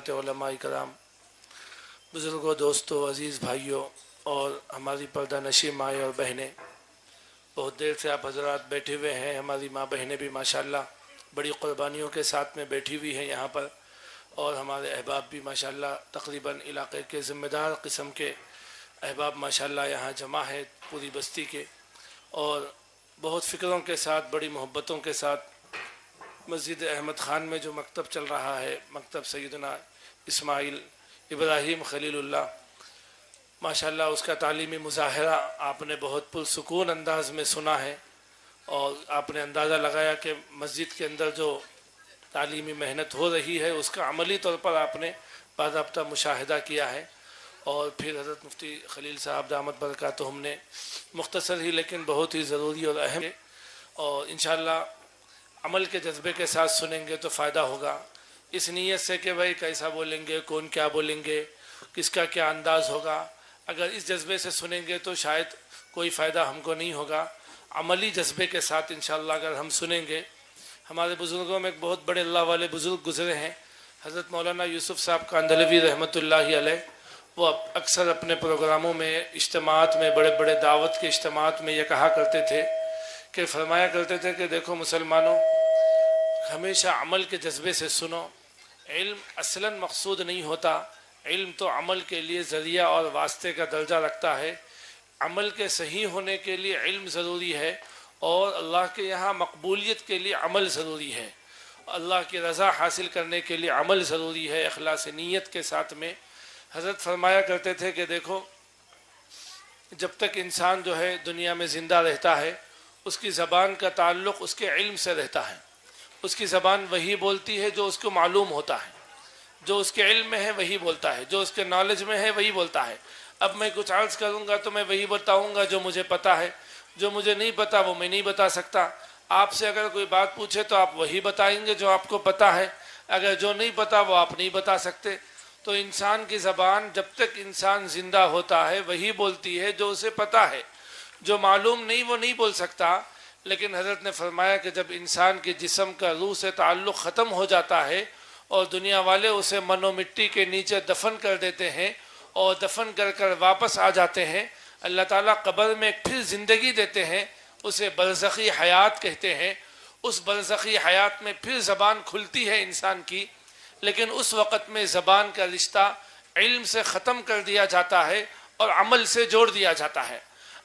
حضرات علماء کرام، بزرگوں، دوستوں، عزیز بھائیوں اور ہماری پردہ نشین مائیں اور بہنیں، بہت دیر سے آپ حضرات بیٹھے ہوئے ہیں۔ ہماری ماں بہنیں بھی ماشاءاللہ بڑی قربانیوں کے ساتھ میں بیٹھی ہوئی ہیں یہاں پر، اور ہمارے احباب بھی ماشاءاللہ تقریباً علاقے کے ذمہ دار قسم کے احباب ماشاءاللہ یہاں جمع ہے پوری بستی کے، اور بہت فکروں کے ساتھ، بڑی محبتوں کے ساتھ مسجد احمد خان میں جو مکتب چل رہا ہے، مکتب سیدنا اسماعیل ابراہیم خلیل اللہ، ماشاءاللہ اس کا تعلیمی مظاہرہ آپ نے بہت پرسکون انداز میں سنا ہے، اور آپ نے اندازہ لگایا کہ مسجد کے اندر جو تعلیمی محنت ہو رہی ہے اس کا عملی طور پر آپ نے باضابطہ مشاہدہ کیا ہے۔ اور پھر حضرت مفتی خلیل صاحب دامت برکاتہم نے مختصر ہی لیکن بہت ہی ضروری اور اہم ہے، اور انشاءاللہ عمل کے جذبے کے ساتھ سنیں گے تو فائدہ ہوگا، اس نیت سے کہ بھائی کیسا بولیں گے، کون کیا بولیں گے، کس کا کیا انداز ہوگا، اگر اس جذبے سے سنیں گے تو شاید کوئی فائدہ ہم کو نہیں ہوگا۔ عملی جذبے کے ساتھ انشاءاللہ اگر ہم سنیں گے، ہمارے بزرگوں میں ایک بہت بڑے اللہ والے بزرگ گزرے ہیں، حضرت مولانا یوسف صاحب کاندھلوی رحمۃ اللہ علیہ، وہ اکثر اپنے پروگراموں میں، اجتماعات میں، بڑے بڑے دعوت کے اجتماعات میں یہ کہا کرتے تھے کہ فرمایا کرتے تھے کہ دیکھو مسلمانوں، ہمیشہ عمل کے جذبے سے سنو، علم اصلاً مقصود نہیں ہوتا، علم تو عمل کے لیے ذریعہ اور واسطے کا درجہ رکھتا ہے، عمل کے صحیح ہونے کے لیے علم ضروری ہے، اور اللہ کے یہاں مقبولیت کے لیے عمل ضروری ہے، اللہ کی رضا حاصل کرنے کے لیے عمل ضروری ہے اخلاص نیت کے ساتھ میں۔ حضرت فرمایا کرتے تھے کہ دیکھو، جب تک انسان جو ہے دنیا میں زندہ رہتا ہے، اس کی زبان کا تعلق اس کے علم سے رہتا ہے، اس کی زبان وہی بولتی ہے جو اس کو معلوم ہوتا ہے، جو اس کے علم میں ہے وہی بولتا ہے، جو اس کے نالج میں ہے وہی بولتا ہے۔ اب میں کچھ عرض کروں گا تو میں وہی بتاؤں گا جو مجھے پتہ ہے، جو مجھے نہیں پتہ وہ میں نہیں بتا سکتا۔ آپ سے اگر کوئی بات پوچھے تو آپ وہی بتائیں گے جو آپ کو پتہ ہے، اگر جو نہیں پتہ وہ آپ نہیں بتا سکتے۔ تو انسان کی زبان جب تک انسان زندہ ہوتا ہے وہی بولتی ہے جو اسے پتہ ہے، جو معلوم نہیں وہ نہیں بول سکتا۔ لیکن حضرت نے فرمایا کہ جب انسان کے جسم کا روح سے تعلق ختم ہو جاتا ہے اور دنیا والے اسے من و مٹی کے نیچے دفن کر دیتے ہیں، اور دفن کر کر واپس آ جاتے ہیں، اللہ تعالیٰ قبر میں پھر زندگی دیتے ہیں، اسے برزخی حیات کہتے ہیں۔ اس برزخی حیات میں پھر زبان کھلتی ہے انسان کی، لیکن اس وقت میں زبان کا رشتہ علم سے ختم کر دیا جاتا ہے اور عمل سے جوڑ دیا جاتا ہے۔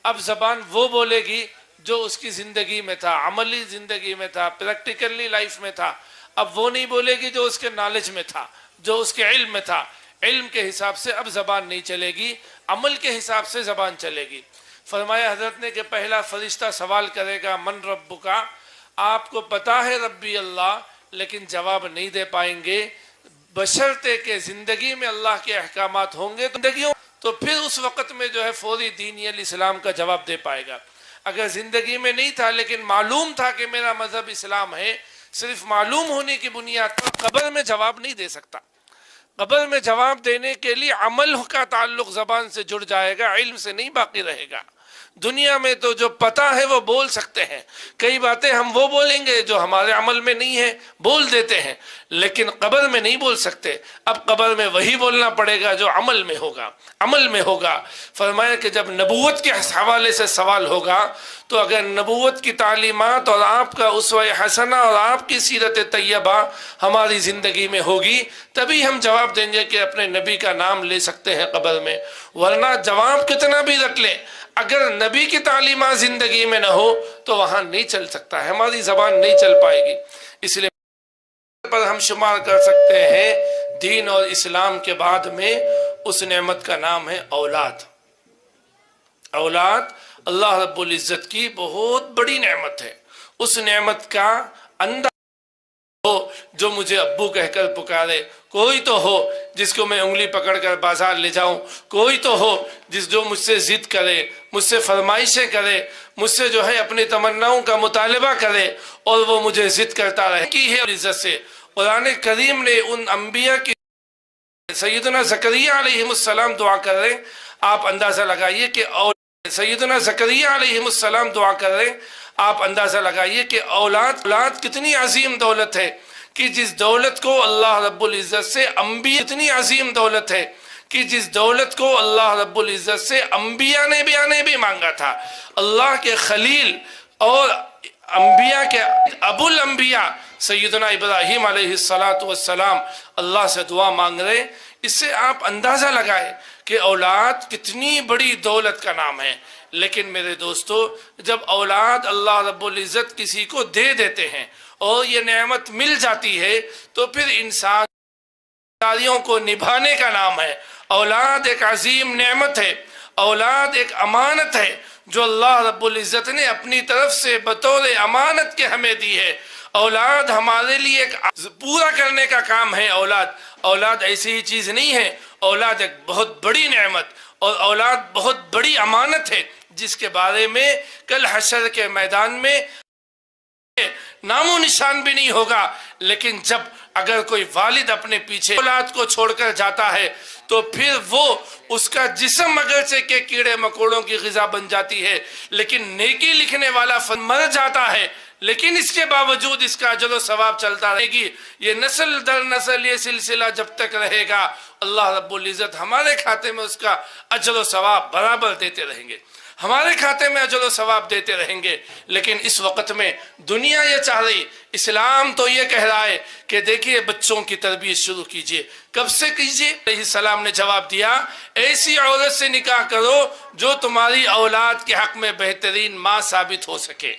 اب زبان وہ بولے گی جو اس کی زندگی میں تھا، عملی زندگی میں تھا، پریکٹیکلی لائف میں تھا، اب وہ نہیں بولے گی جو اس کے نالج میں تھا، جو اس کے علم میں تھا۔ علم کے حساب سے اب زبان نہیں چلے گی، عمل کے حساب سے زبان چلے گی۔ فرمایا حضرت نے کہ پہلا فرشتہ سوال کرے گا من رب کا، آپ کو پتہ ہے ربی اللہ، لیکن جواب نہیں دے پائیں گے، بشرطے کہ زندگی میں اللہ کے احکامات ہوں گے تو پھر اس وقت میں جو ہے فوری دین الاسلام کا جواب دے پائے گا۔ اگر زندگی میں نہیں تھا لیکن معلوم تھا کہ میرا مذہب اسلام ہے، صرف معلوم ہونے کی بنیاد پر قبر میں جواب نہیں دے سکتا۔ قبر میں جواب دینے کے لیے عمل کا تعلق زبان سے جڑ جائے گا، علم سے نہیں باقی رہے گا۔ دنیا میں تو جو پتہ ہے وہ بول سکتے ہیں، کئی باتیں ہم وہ بولیں گے جو ہمارے عمل میں نہیں ہے، بول دیتے ہیں، لیکن قبر میں نہیں بول سکتے۔ اب قبر میں وہی بولنا پڑے گا جو عمل میں ہوگا، عمل میں ہوگا۔ فرمایا کہ جب نبوت کے حوالے سے سوال ہوگا تو اگر نبوت کی تعلیمات اور آپ کا اسوہ حسنہ اور آپ کی سیرت طیبہ ہماری زندگی میں ہوگی، تبھی ہم جواب دیں گے کہ اپنے نبی کا نام لے سکتے ہیں قبر میں، ورنہ جواب کتنا بھی رکھ لیں، اگر نبی کی تعلیمات زندگی میں نہ ہو تو وہاں نہیں چل سکتا ہے، ہماری زبان نہیں چل پائے گی۔ اس لیے پر ہم شمار کر سکتے ہیں دین اور اسلام کے بعد میں اس نعمت کا نام ہے اولاد۔ اولاد اللہ رب العزت کی بہت بڑی نعمت ہے۔ اس نعمت کا اندازہ ہو جو مجھے ابو کہہ کر پکارے، کوئی تو ہو جس کو میں انگلی پکڑ کر بازار لے جاؤں، کوئی تو ہو جو مجھ سے ضد کرے، مجھ سے فرمائشیں کرے، مجھ سے جو ہے اپنی تمناؤں کا مطالبہ کرے اور وہ مجھے ضد کرتا رہے کی ہے عزت سے۔ قرآن کریم نے ان انبیاء کی، سیدنا زکریا علیہ السلام دعا کر رہے، آپ اندازہ لگائیے کہ سیدنا زکریا علیہ السلام دعا کر رہے، آپ اندازہ لگائیے کہ اولاد کتنی عظیم دولت ہے کہ جس دولت کو اللہ رب العزت سے انبیاء، اتنی عظیم دولت ہے کہ جس دولت کو اللہ رب العزت سے انبیاء نے بھی مانگا تھا۔ اللہ کے خلیل اور انبیاء کے ابو الانبیاء سیدنا ابراہیم علیہ السلام اللہ سے دعا مانگ رہے۔ اس سے آپ اندازہ لگائیں کہ اولاد کتنی بڑی دولت کا نام ہے۔ لیکن میرے دوستو، جب اولاد اللہ رب العزت کسی کو دے دیتے ہیں اور یہ نعمت مل جاتی ہے تو پھر انسان داریوں کو نبھانے کا نام ہے۔ اولاد ایک عظیم نعمت ہے، اولاد ایک امانت ہے جو اللہ رب العزت نے اپنی طرف سے بطور امانت کے ہمیں دی ہے۔ اولاد ہمارے لیے ایک پورا کرنے کا کام ہے۔ اولاد ایسی ہی چیز نہیں ہے، اولاد ایک بہت بڑی نعمت اور اولاد بہت بڑی امانت ہے جس کے بارے میں کل حشر کے میدان میں نام و نشان بھی نہیں ہوگا۔ لیکن جب اگر کوئی والد اپنے پیچھے اولاد کو چھوڑ کر جاتا ہے تو پھر وہ اس کا جسم اگرچہ کہ کیڑے مکوڑوں کی غذا بن جاتی ہے، لیکن نیکی لکھنے والا مر جاتا ہے، لیکن اس کے باوجود اس کا اجر و ثواب چلتا رہے گی۔ یہ نسل در نسل یہ سلسلہ جب تک رہے گا، اللہ رب العزت ہمارے کھاتے میں اس کا اجر و ثواب برابر دیتے رہیں گے، ہمارے کھاتے میں اجر و ثواب دیتے رہیں گے۔ لیکن اس وقت میں دنیا یہ چاہ رہی، اسلام تو یہ کہہ رہا ہے کہ دیکھیے بچوں کی تربیت شروع کیجئے۔ کب سے کیجئے؟ علیہ السلام نے جواب دیا، ایسی عورت سے نکاح کرو جو تمہاری اولاد کے حق میں بہترین ماں ثابت ہو سکے۔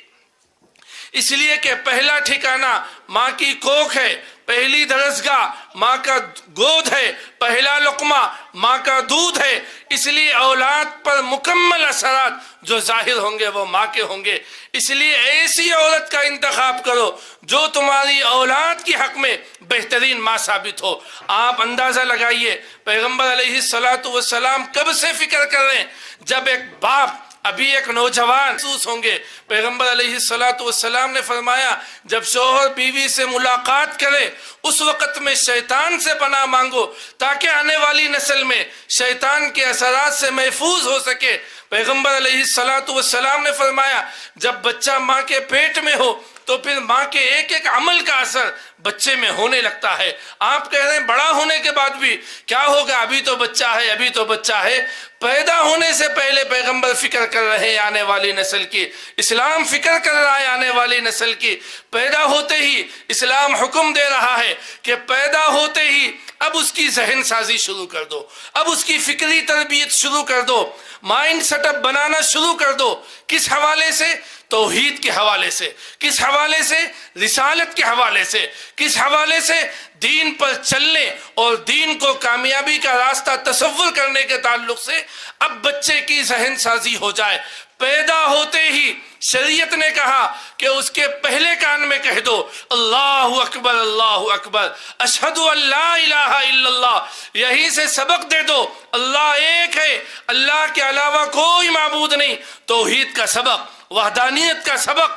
اس لیے کہ پہلا ٹھکانہ ماں کی کوکھ ہے، پہلی درسگاہ ماں کا گود ہے، پہلا لقمہ ماں کا دودھ ہے۔ اس لیے اولاد پر مکمل اثرات جو ظاہر ہوں گے وہ ماں کے ہوں گے۔ اس لیے ایسی عورت کا انتخاب کرو جو تمہاری اولاد کی حق میں بہترین ماں ثابت ہو۔ آپ اندازہ لگائیے پیغمبر علیہ السلام کب سے فکر کر رہے ہیں؟ جب ایک باپ ابھی ایک نوجوان محسوس ہوں گے، پیغمبر علیہ السلام نے فرمایا جب شوہر بیوی سے ملاقات کرے اس وقت میں شیطان سے پناہ مانگو تاکہ آنے والی نسل میں شیطان کے اثرات سے محفوظ ہو سکے۔ پیغمبر علیہ السلام نے فرمایا جب بچہ ماں کے پیٹ میں ہو تو پھر ماں کے ایک ایک عمل کا اثر بچے میں ہونے لگتا ہے۔ آپ کہہ رہے ہیں بڑا ہونے کے بعد بھی کیا ہوگا؟ ابھی تو بچہ ہے۔ پیدا ہونے سے پہلے پیغمبر فکر کر رہے ہیں آنے والی نسل کی، اسلام فکر کر رہا ہے آنے والی نسل کی۔ پیدا ہوتے ہی اسلام حکم دے رہا ہے کہ پیدا ہوتے ہی اب اس کی ذہن سازی شروع کر دو، اب اس کی فکری تربیت شروع کر دو، مائنڈ سیٹ اپ بنانا شروع کر دو۔ کس حوالے سے؟ توحید کے حوالے سے۔ کس حوالے سے؟ رسالت کے حوالے سے۔ کس حوالے سے؟ دین پر چلنے اور دین کو کامیابی کا راستہ تصور کرنے کے تعلق سے اب بچے کی ذہن سازی ہو جائے۔ پیدا ہوتے ہی شریعت نے کہا کہ اس کے پہلے کان میں کہہ دو اللہ اکبر اللہ اکبر، اشہد ان لا الہ الا اللہ، یہیں سے سبق دے دو اللہ ایک ہے، اللہ کے علاوہ کوئی معبود نہیں۔ توحید کا سبق، وحدانیت کا سبق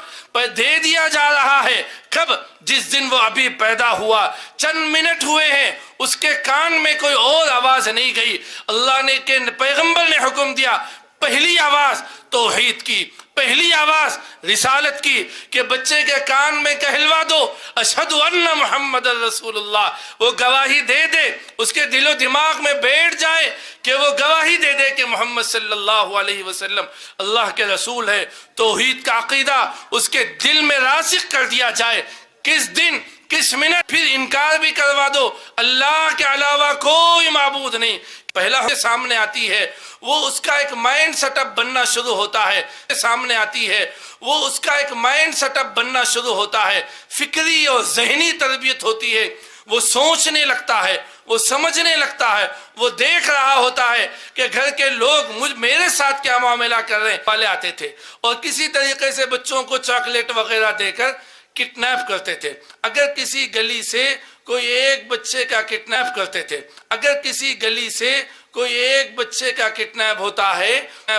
دے دیا جا رہا ہے۔ کب؟ جس دن وہ ابھی پیدا ہوا، چند منٹ ہوئے ہیں، اس کے کان میں کوئی اور آواز نہیں گئی۔ اللہ نے کہ پیغمبر نے حکم دیا پہلی آواز توحید کی، پہلی آواز رسالت کی کہ بچے کے کان میں کہلوا دو اشہد ان محمد رسول اللہ۔ وہ گواہی دے دے، اس کے دل و دماغ میں بیٹھ جائے کہ وہ گواہی دے دے کہ محمد صلی اللہ علیہ وسلم اللہ کے رسول ہے۔ توحید کا عقیدہ اس کے دل میں راسخ کر دیا جائے۔ کس دن، کس منٹ پھر انکار بھی کروا دو اللہ کے علاوہ کوئی معبود نہیں۔ پہلا سامنے آتی ہے وہ اس کا ایک مائنڈ سیٹ اپ بننا شروع ہوتا ہے، سامنے آتی ہے وہ اس کا ایک مائنڈ سیٹ اپ بننا شروع ہوتا ہے، فکری اور ذہنی تربیت ہوتی ہے۔ وہ سوچنے لگتا ہے، وہ سمجھنے لگتا ہے، وہ دیکھ رہا ہوتا ہے کہ گھر کے لوگ میرے ساتھ کیا معاملہ کر رہے ہیں۔ والے آتے تھے اور کسی طریقے سے بچوں کو چاکلیٹ وغیرہ دے کر کڈنیپ کرتے تھے۔ اگر کسی گلی سے کوئی ایک بچے کا کڈنیپ کرتے تھے، اگر کسی گلی سے کوئی ایک بچے کا کڈنیپ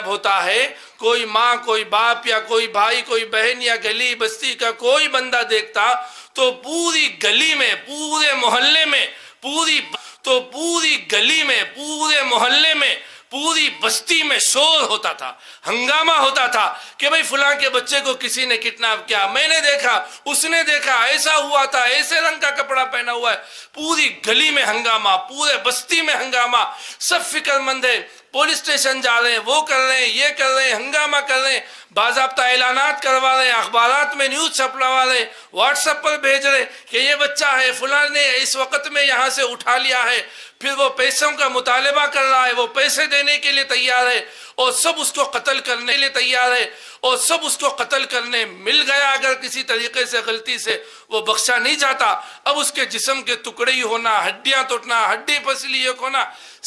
ہوتا ہے، کوئی ماں، کوئی باپ یا کوئی بھائی، کوئی بہن یا گلی بستی کا کوئی بندہ دیکھتا تو پوری گلی میں، پورے محلے میں، پوری گلی میں، پورے محلے میں، پوری بستی میں شور ہوتا تھا، ہنگامہ ہوتا تھا کہ بھئی فلاں کے بچے کو کسی نے کڈنیپ کیا، میں نے دیکھا، اس نے دیکھا، ایسا ہوا تھا، ایسے رنگ کا کپڑا پہنا ہوا ہے. پوری گلی میں ہنگامہ، پورے بستی میں ہنگامہ، سب فکر مند ہے، پولیس اسٹیشن جا رہے ہیں، وہ کر رہے ہیں، یہ کر رہے ہیں، ہنگامہ کر رہے ہیں، باضابطہ اعلانات کروا رہے ہیں، اخبارات میں نیوز چھپوا رہے ہیں، واٹس ایپ پر بھیج رہے کہ یہ بچہ ہے، فلاں نے اس وقت میں یہاں سے اٹھا لیا ہے. پھر وہ پیسوں کا مطالبہ کر رہا ہے، وہ پیسے دینے کے لیے تیار ہے، اور سب اس کو قتل کرنے کے لیے تیار ہے، اور سب اس کو قتل کرنے مل گیا اگر کسی طریقے سے غلطی سے، وہ بخشا نہیں جاتا. اب اس کے جسم کے ٹکڑے ہی ہونا، ہڈیاں ٹوٹنا، ہڈی پسلی ایک ہونا،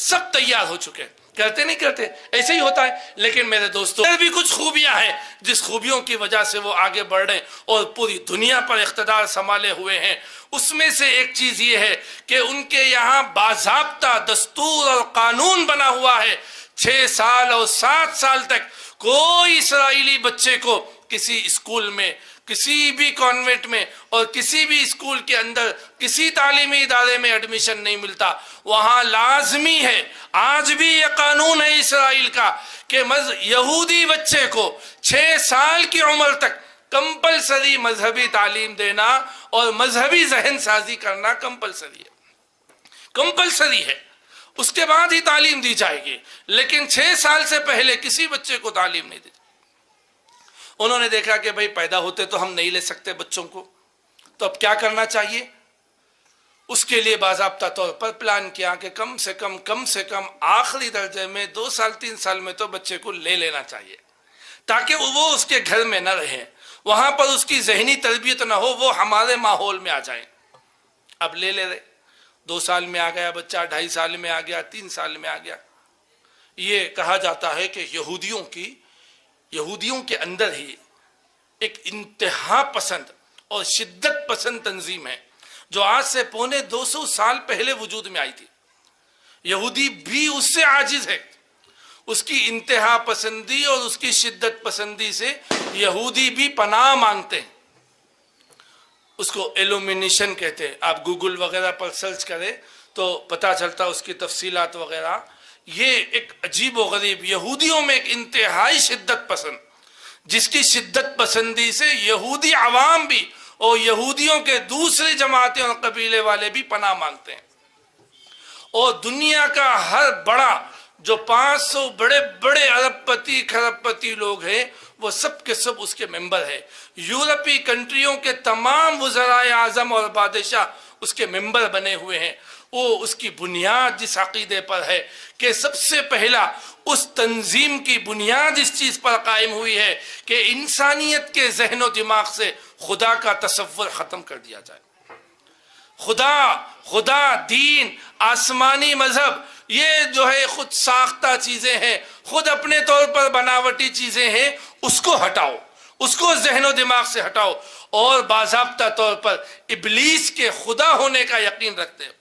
سب تیار ہو چکے ہیں. کرتے نہیں کرتے، ایسے ہی ہوتا ہے. لیکن میرے دوستو بھی کچھ خوبیاں ہیں جس خوبیوں کی وجہ سے وہ آگے بڑھ رہے ہیں اور پوری دنیا پر اقتدار سنبھالے ہوئے ہیں. اس میں سے ایک چیز یہ ہے کہ ان کے یہاں باضابطہ دستور اور قانون بنا ہوا ہے. 6 سال اور 7 سال تک کوئی اسرائیلی بچے کو کسی اسکول میں، کسی بھی کانوینٹ میں اور کسی بھی اسکول کے اندر کسی تعلیمی ادارے میں ایڈمیشن نہیں ملتا. وہاں لازمی ہے، آج بھی یہ قانون ہے اسرائیل کا کہ یہودی بچے کو 6 سال کی عمر تک کمپلسری مذہبی تعلیم دینا اور مذہبی ذہن سازی کرنا کمپلسری ہے، کمپلسری ہے. اس کے بعد ہی تعلیم دی جائے گی، لیکن 6 سال سے پہلے کسی بچے کو تعلیم نہیں دی. انہوں نے دیکھا کہ بھئی پیدا ہوتے تو ہم نہیں لے سکتے بچوں کو، تو اب کیا کرنا چاہیے؟ اس کے لیے باضابطہ طور پر پلان کیا کہ کم سے کم آخری درجے میں 2 سال 3 سال میں تو بچے کو لے لینا چاہیے، تاکہ وہ اس کے گھر میں نہ رہے، وہاں پر اس کی ذہنی تربیت نہ ہو، وہ ہمارے ماحول میں آ جائیں. اب لے رہے، 2 سال میں آ گیا بچہ، 2.5 سال میں آ گیا، 3 سال میں آ گیا. یہ کہا جاتا ہے کہ یہودیوں کے اندر ہی ایک انتہا پسند اور شدت پسند تنظیم ہے جو آج سے 250 سال پہلے وجود میں آئی تھی. یہودی بھی اس سے عاجز ہے، اس کی انتہا پسندی اور اس کی شدت پسندی سے یہودی بھی پناہ مانگتے ہیں. اس کو ایلومینیشن کہتے ہیں. آپ گوگل وغیرہ پر سرچ کریں تو پتہ چلتا اس کی تفصیلات وغیرہ. یہ ایک عجیب و غریب، یہودیوں میں ایک انتہائی شدت پسند، جس کی شدت پسندی سے یہودی عوام بھی اور یہودیوں کے دوسری جماعتیں اور قبیلے والے بھی پناہ مانگتے ہیں. اور دنیا کا ہر بڑا جو 500 بڑے بڑے ارب پتی کھرب پتی لوگ ہیں، وہ سب کے سب اس کے ممبر ہیں. یورپی کنٹریوں کے تمام وزرائے اعظم اور بادشاہ اس کے ممبر بنے ہوئے ہیں. وہ اس کی بنیاد جس عقیدے پر ہے کہ سب سے پہلا اس تنظیم کی بنیاد اس چیز پر قائم ہوئی ہے کہ انسانیت کے ذہن و دماغ سے خدا کا تصور ختم کر دیا جائے. خدا، دین، آسمانی مذہب، یہ جو ہے خود ساختہ چیزیں ہیں، خود اپنے طور پر بناوٹی چیزیں ہیں. اس کو ہٹاؤ، اس کو ذہن و دماغ سے ہٹاؤ، اور باضابطہ طور پر ابلیس کے خدا ہونے کا یقین رکھتے ہو،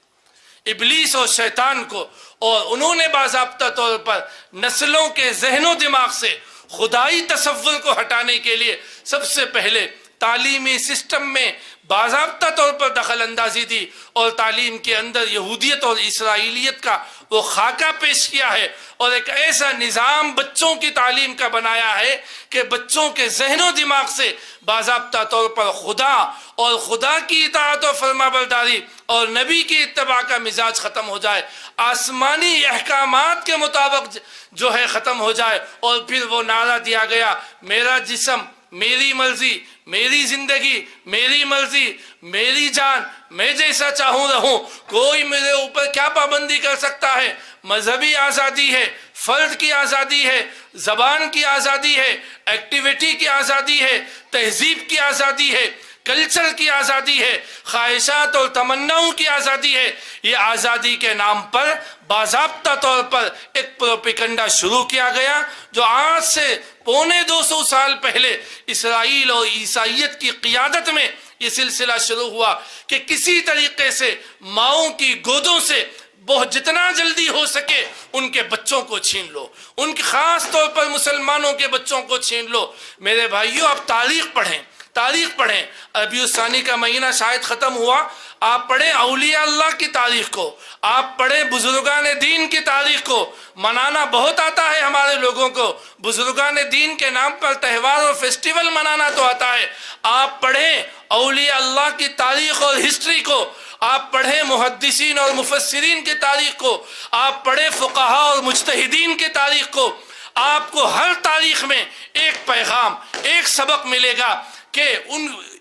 ابلیس اور شیطان کو. اور انہوں نے باضابطہ طور پر نسلوں کے ذہن و دماغ سے خدائی تصور کو ہٹانے کے لیے سب سے پہلے تعلیمی سسٹم میں باضابطہ طور پر دخل اندازی دی، اور تعلیم کے اندر یہودیت اور اسرائیلیت کا وہ خاکہ پیش کیا ہے، اور ایک ایسا نظام بچوں کی تعلیم کا بنایا ہے کہ بچوں کے ذہن و دماغ سے باضابطہ طور پر خدا اور خدا کی اطاعت و فرما برداری اور نبی کی اتباع کا مزاج ختم ہو جائے، آسمانی احکامات کے مطابق جو ہے ختم ہو جائے. اور پھر وہ نعرہ دیا گیا، میرا جسم میری مرضی، میری زندگی میری مرضی، میری جان میں جیسا چاہوں رہوں، کوئی میرے اوپر کیا پابندی کر سکتا ہے. مذہبی آزادی ہے، فرد کی آزادی ہے، زبان کی آزادی ہے، ایکٹیویٹی کی آزادی ہے، تہذیب کی آزادی ہے، کلچر کی آزادی ہے، خواہشات اور تمناؤں کی آزادی ہے. یہ آزادی کے نام پر باضابطہ طور پر ایک پروپیگنڈا شروع کیا گیا جو آج سے 250 سال پہلے اسرائیل اور عیسائیت کی قیادت میں یہ سلسلہ شروع ہوا کہ کسی طریقے سے ماؤں کی گودوں سے بہت جتنا جلدی ہو سکے ان کے بچوں کو چھین لو، ان کے خاص طور پر مسلمانوں کے بچوں کو چھین لو. میرے بھائیوں، آپ تاریخ پڑھیں، تاریخ پڑھیں. ربیع الثانی کا مہینہ شاید ختم ہوا, آپ پڑھیں اولیاء اللہ کی تاریخ کو, آپ پڑھیں بزرگان دین کی تاریخ کو. منانا بہت آتا ہے ہمارے لوگوں کو, بزرگان دین کے نام پر تہوار اور فیسٹیول منانا تو آتا ہے. آپ پڑھیں اولیاء اللہ کی تاریخ اور ہسٹری کو, آپ پڑھیں محدثین اور مفسرین کی تاریخ کو, آپ پڑھیں فقہاء اور مجتہدین کی تاریخ کو. آپ کو ہر تاریخ میں ایک پیغام, ایک سبق ملے گا کہ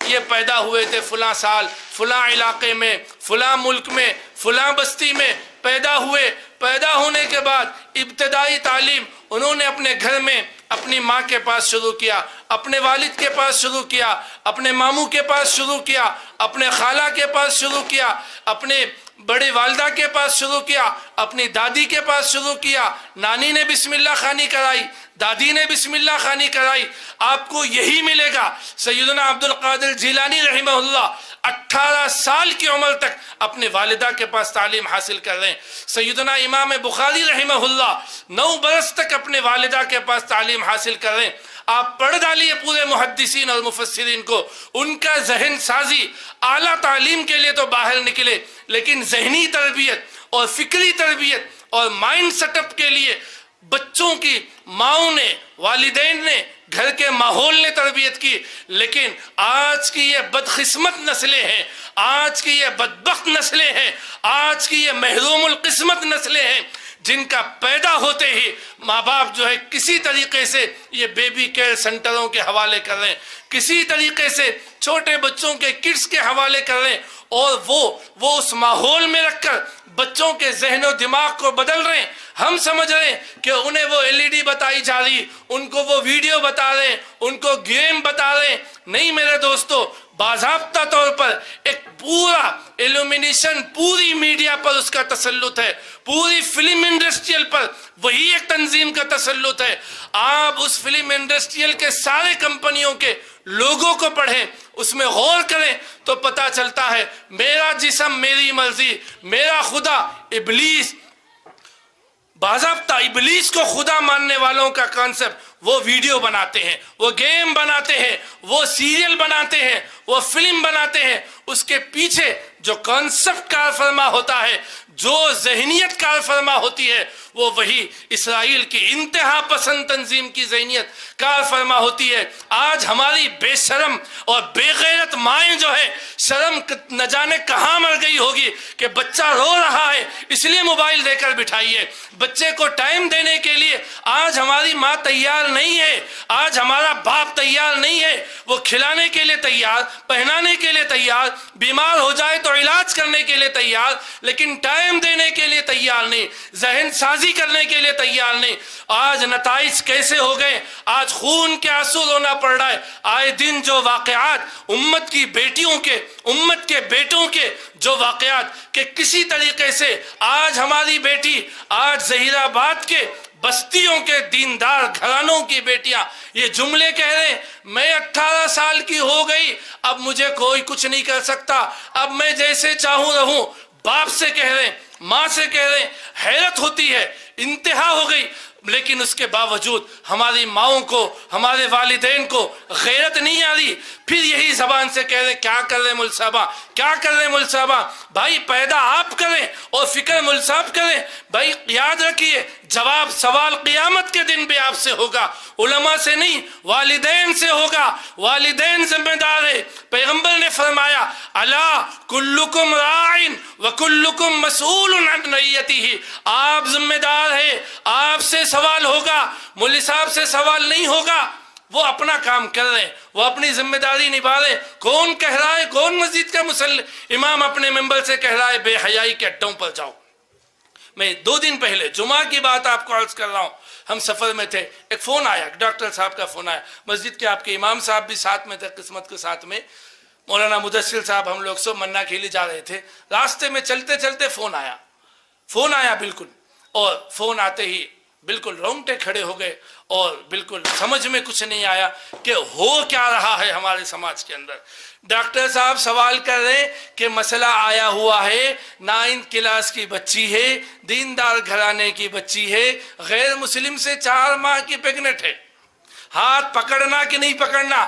یہ پیدا ہوئے تھے فلاں سال, فلاں علاقے میں, فلاں ملک میں, فلاں بستی میں پیدا ہوئے. پیدا ہونے کے بعد ابتدائی تعلیم انہوں نے اپنے گھر میں اپنی ماں کے پاس شروع کیا, اپنے والد کے پاس شروع کیا, اپنے ماموں کے پاس شروع کیا, اپنے خالہ کے پاس شروع کیا, اپنے بڑے والدہ کے پاس شروع کیا, اپنی دادی کے پاس شروع کیا. نانی نے بسم اللہ خوانی کرائی, دادی نے بسم اللہ خوانی کرائی. آپ کو یہی ملے گا. سیدنا عبد القادر جیلانی رحمہ اللہ 18 سال کی عمر تک اپنے والدہ کے پاس تعلیم حاصل کر رہے ہیں. سیدنا امام بخاری رحمہ اللہ 9 برس تک اپنے والدہ کے پاس تعلیم حاصل کر رہے ہیں. آپ پڑھ ڈالیے پورے محدثین اور مفسرین کو, ان کا ذہن سازی اعلیٰ تعلیم کے لیے تو باہر نکلے, لیکن ذہنی تربیت اور فکری تربیت اور مائنڈ سیٹ اپ کے لیے بچوں کی ماؤں نے, والدین نے, گھر کے ماحول نے تربیت کی. لیکن آج کی یہ بدقسمت نسلیں ہیں, آج کی یہ بدبخت نسلیں ہیں, آج کی یہ محروم القسمت نسلیں ہیں, جن کا پیدا ہوتے ہی ماں باپ جو ہے کسی طریقے سے یہ بیبی کیئر سینٹروں کے حوالے کر رہے ہیں, کسی طریقے سے چھوٹے بچوں کے کڈس کے حوالے کر رہے ہیں, اور وہ اس ماحول میں رکھ کر بچوں کے ذہن و دماغ کو بدل رہے ہیں. ہم سمجھ رہے ہیں کہ انہیں وہ LED بتائی جا رہی, ان کو وہ ویڈیو بتا رہے ہیں, ان کو گیم بتا رہے ہیں. نہیں میرے دوستو, باضابطہ طور پر ایک پورا ایلومینیشن پوری میڈیا پر اس کا تسلط ہے, پوری فلم انڈسٹریل پر وہی ایک تنظیم کا تسلط ہے. آپ اس فلم انڈسٹریل کے سارے کمپنیوں کے لوگوں کو پڑھیں, اس میں غور کریں تو پتا چلتا ہے میرا جسم میری مرضی, میرا خدا ابلیس. باضابطہ ابلیس کو خدا ماننے والوں کا کانسیپٹ وہ ویڈیو بناتے ہیں, وہ گیم بناتے ہیں, وہ سیریل بناتے ہیں, وہ فلم بناتے ہیں. اس کے پیچھے جو کانسیپٹ کار فرما ہوتا ہے, جو ذہنیت کار فرما ہوتی ہے, وہ وہی اسرائیل کی انتہا پسند تنظیم کی ذہنیت کار فرما ہوتی ہے. آج ہماری بے شرم اور بے غیرت مائیں جو ہے, شرم نہ جانے کہاں مر گئی ہوگی کہ بچہ رو رہا ہے اس لیے موبائل دے کر بٹھائیے. بچے کو ٹائم دینے کے لیے آج ہماری ماں تیار نہیں ہے, آج ہمارا باپ تیار نہیں ہے. وہ کھلانے کے لیے تیار, پہنانے کے لیے تیار, بیمار ہو جائے تو علاج کرنے کے لیے تیار, لیکن ٹائم دینے کے لیے تیار نہیں, ذہن سازی کرنے کے لیے تیار نہیں. آج نتائج کیسے ہو گئے, آج خون کے آنسو رونا پڑ رہا ہے. آئے دن جو واقعات امت کی بیٹیوں کے, امت کے بیٹوں کے جو واقعات کہ کسی طریقے سے آج ہماری بیٹی, آج ظہیر آباد کے بستیوں کے دیندار گھرانوں کی بیٹیاں یہ جملے کہہ رہے ہیں, میں 18 سال کی ہو گئی, اب مجھے کوئی کچھ نہیں کر سکتا, اب میں جیسے چاہوں رہوں. باپ سے کہہ رہے ہیں, ماں سے کہہ رہے ہیں. حیرت ہوتی ہے, انتہا ہو گئی. لیکن اس کے باوجود ہماری ماؤں کو, ہمارے والدین کو غیرت نہیں آ رہی. پھر یہی زبان سے کہہ رہے کیا کر رہے مل صاحبہ, کیا کر رہے مل صاحبہ. بھائی پیدا آپ کریں اور فکر مل صاحب کریں. بھائی یاد رکھیے جواب سوال قیامت کے دن بھی آپ سے ہوگا, علماء سے نہیں, والدین سے ہوگا. والدین ذمہ دار ہے. پیغمبر نے فرمایا الا کلکم راعٍ وکلکم مسئول عن رعیتہ, آپ ذمہ دار ہے, آپ سے سوال ہوگا, مولوی صاحب سے سوال نہیں ہوگا. وہ اپنا کام کر رہے ہیں, وہ اپنی ذمہ داری نبھا رہے ہیں. کون کہہ رہا ہے, کون مسجد کا مصلی امام اپنے ممبر سے کہہ رہا ہے بے حیائی کے اڈوں پر جاؤ. میں 2 دن پہلے جمعہ کی بات آپ کو عرض کر رہا ہوں, ہم سفر میں تھے, ایک فون آیا, ڈاکٹر صاحب کا فون آیا. مسجد کے آپ کے امام صاحب بھی ساتھ میں تھے, قسمت کے ساتھ میں مولانا مدثر صاحب. ہم لوگ سب منا کھیلی جا رہے تھے, راستے میں چلتے چلتے فون آیا بالکل. اور فون آتے ہی بالکل رونگٹے کھڑے ہو گئے, اور بالکل سمجھ میں کچھ نہیں آیا کہ ہو کیا رہا ہے ہمارے سماج کے اندر. ڈاکٹر صاحب سوال کر رہے ہیں کہ مسئلہ آیا ہوا ہے, 9 کلاس کی بچی ہے, دیندار گھرانے کی بچی ہے, غیر مسلم سے 4 ماہ کی پیگنٹ ہے, ہاتھ پکڑنا کہ نہیں پکڑنا,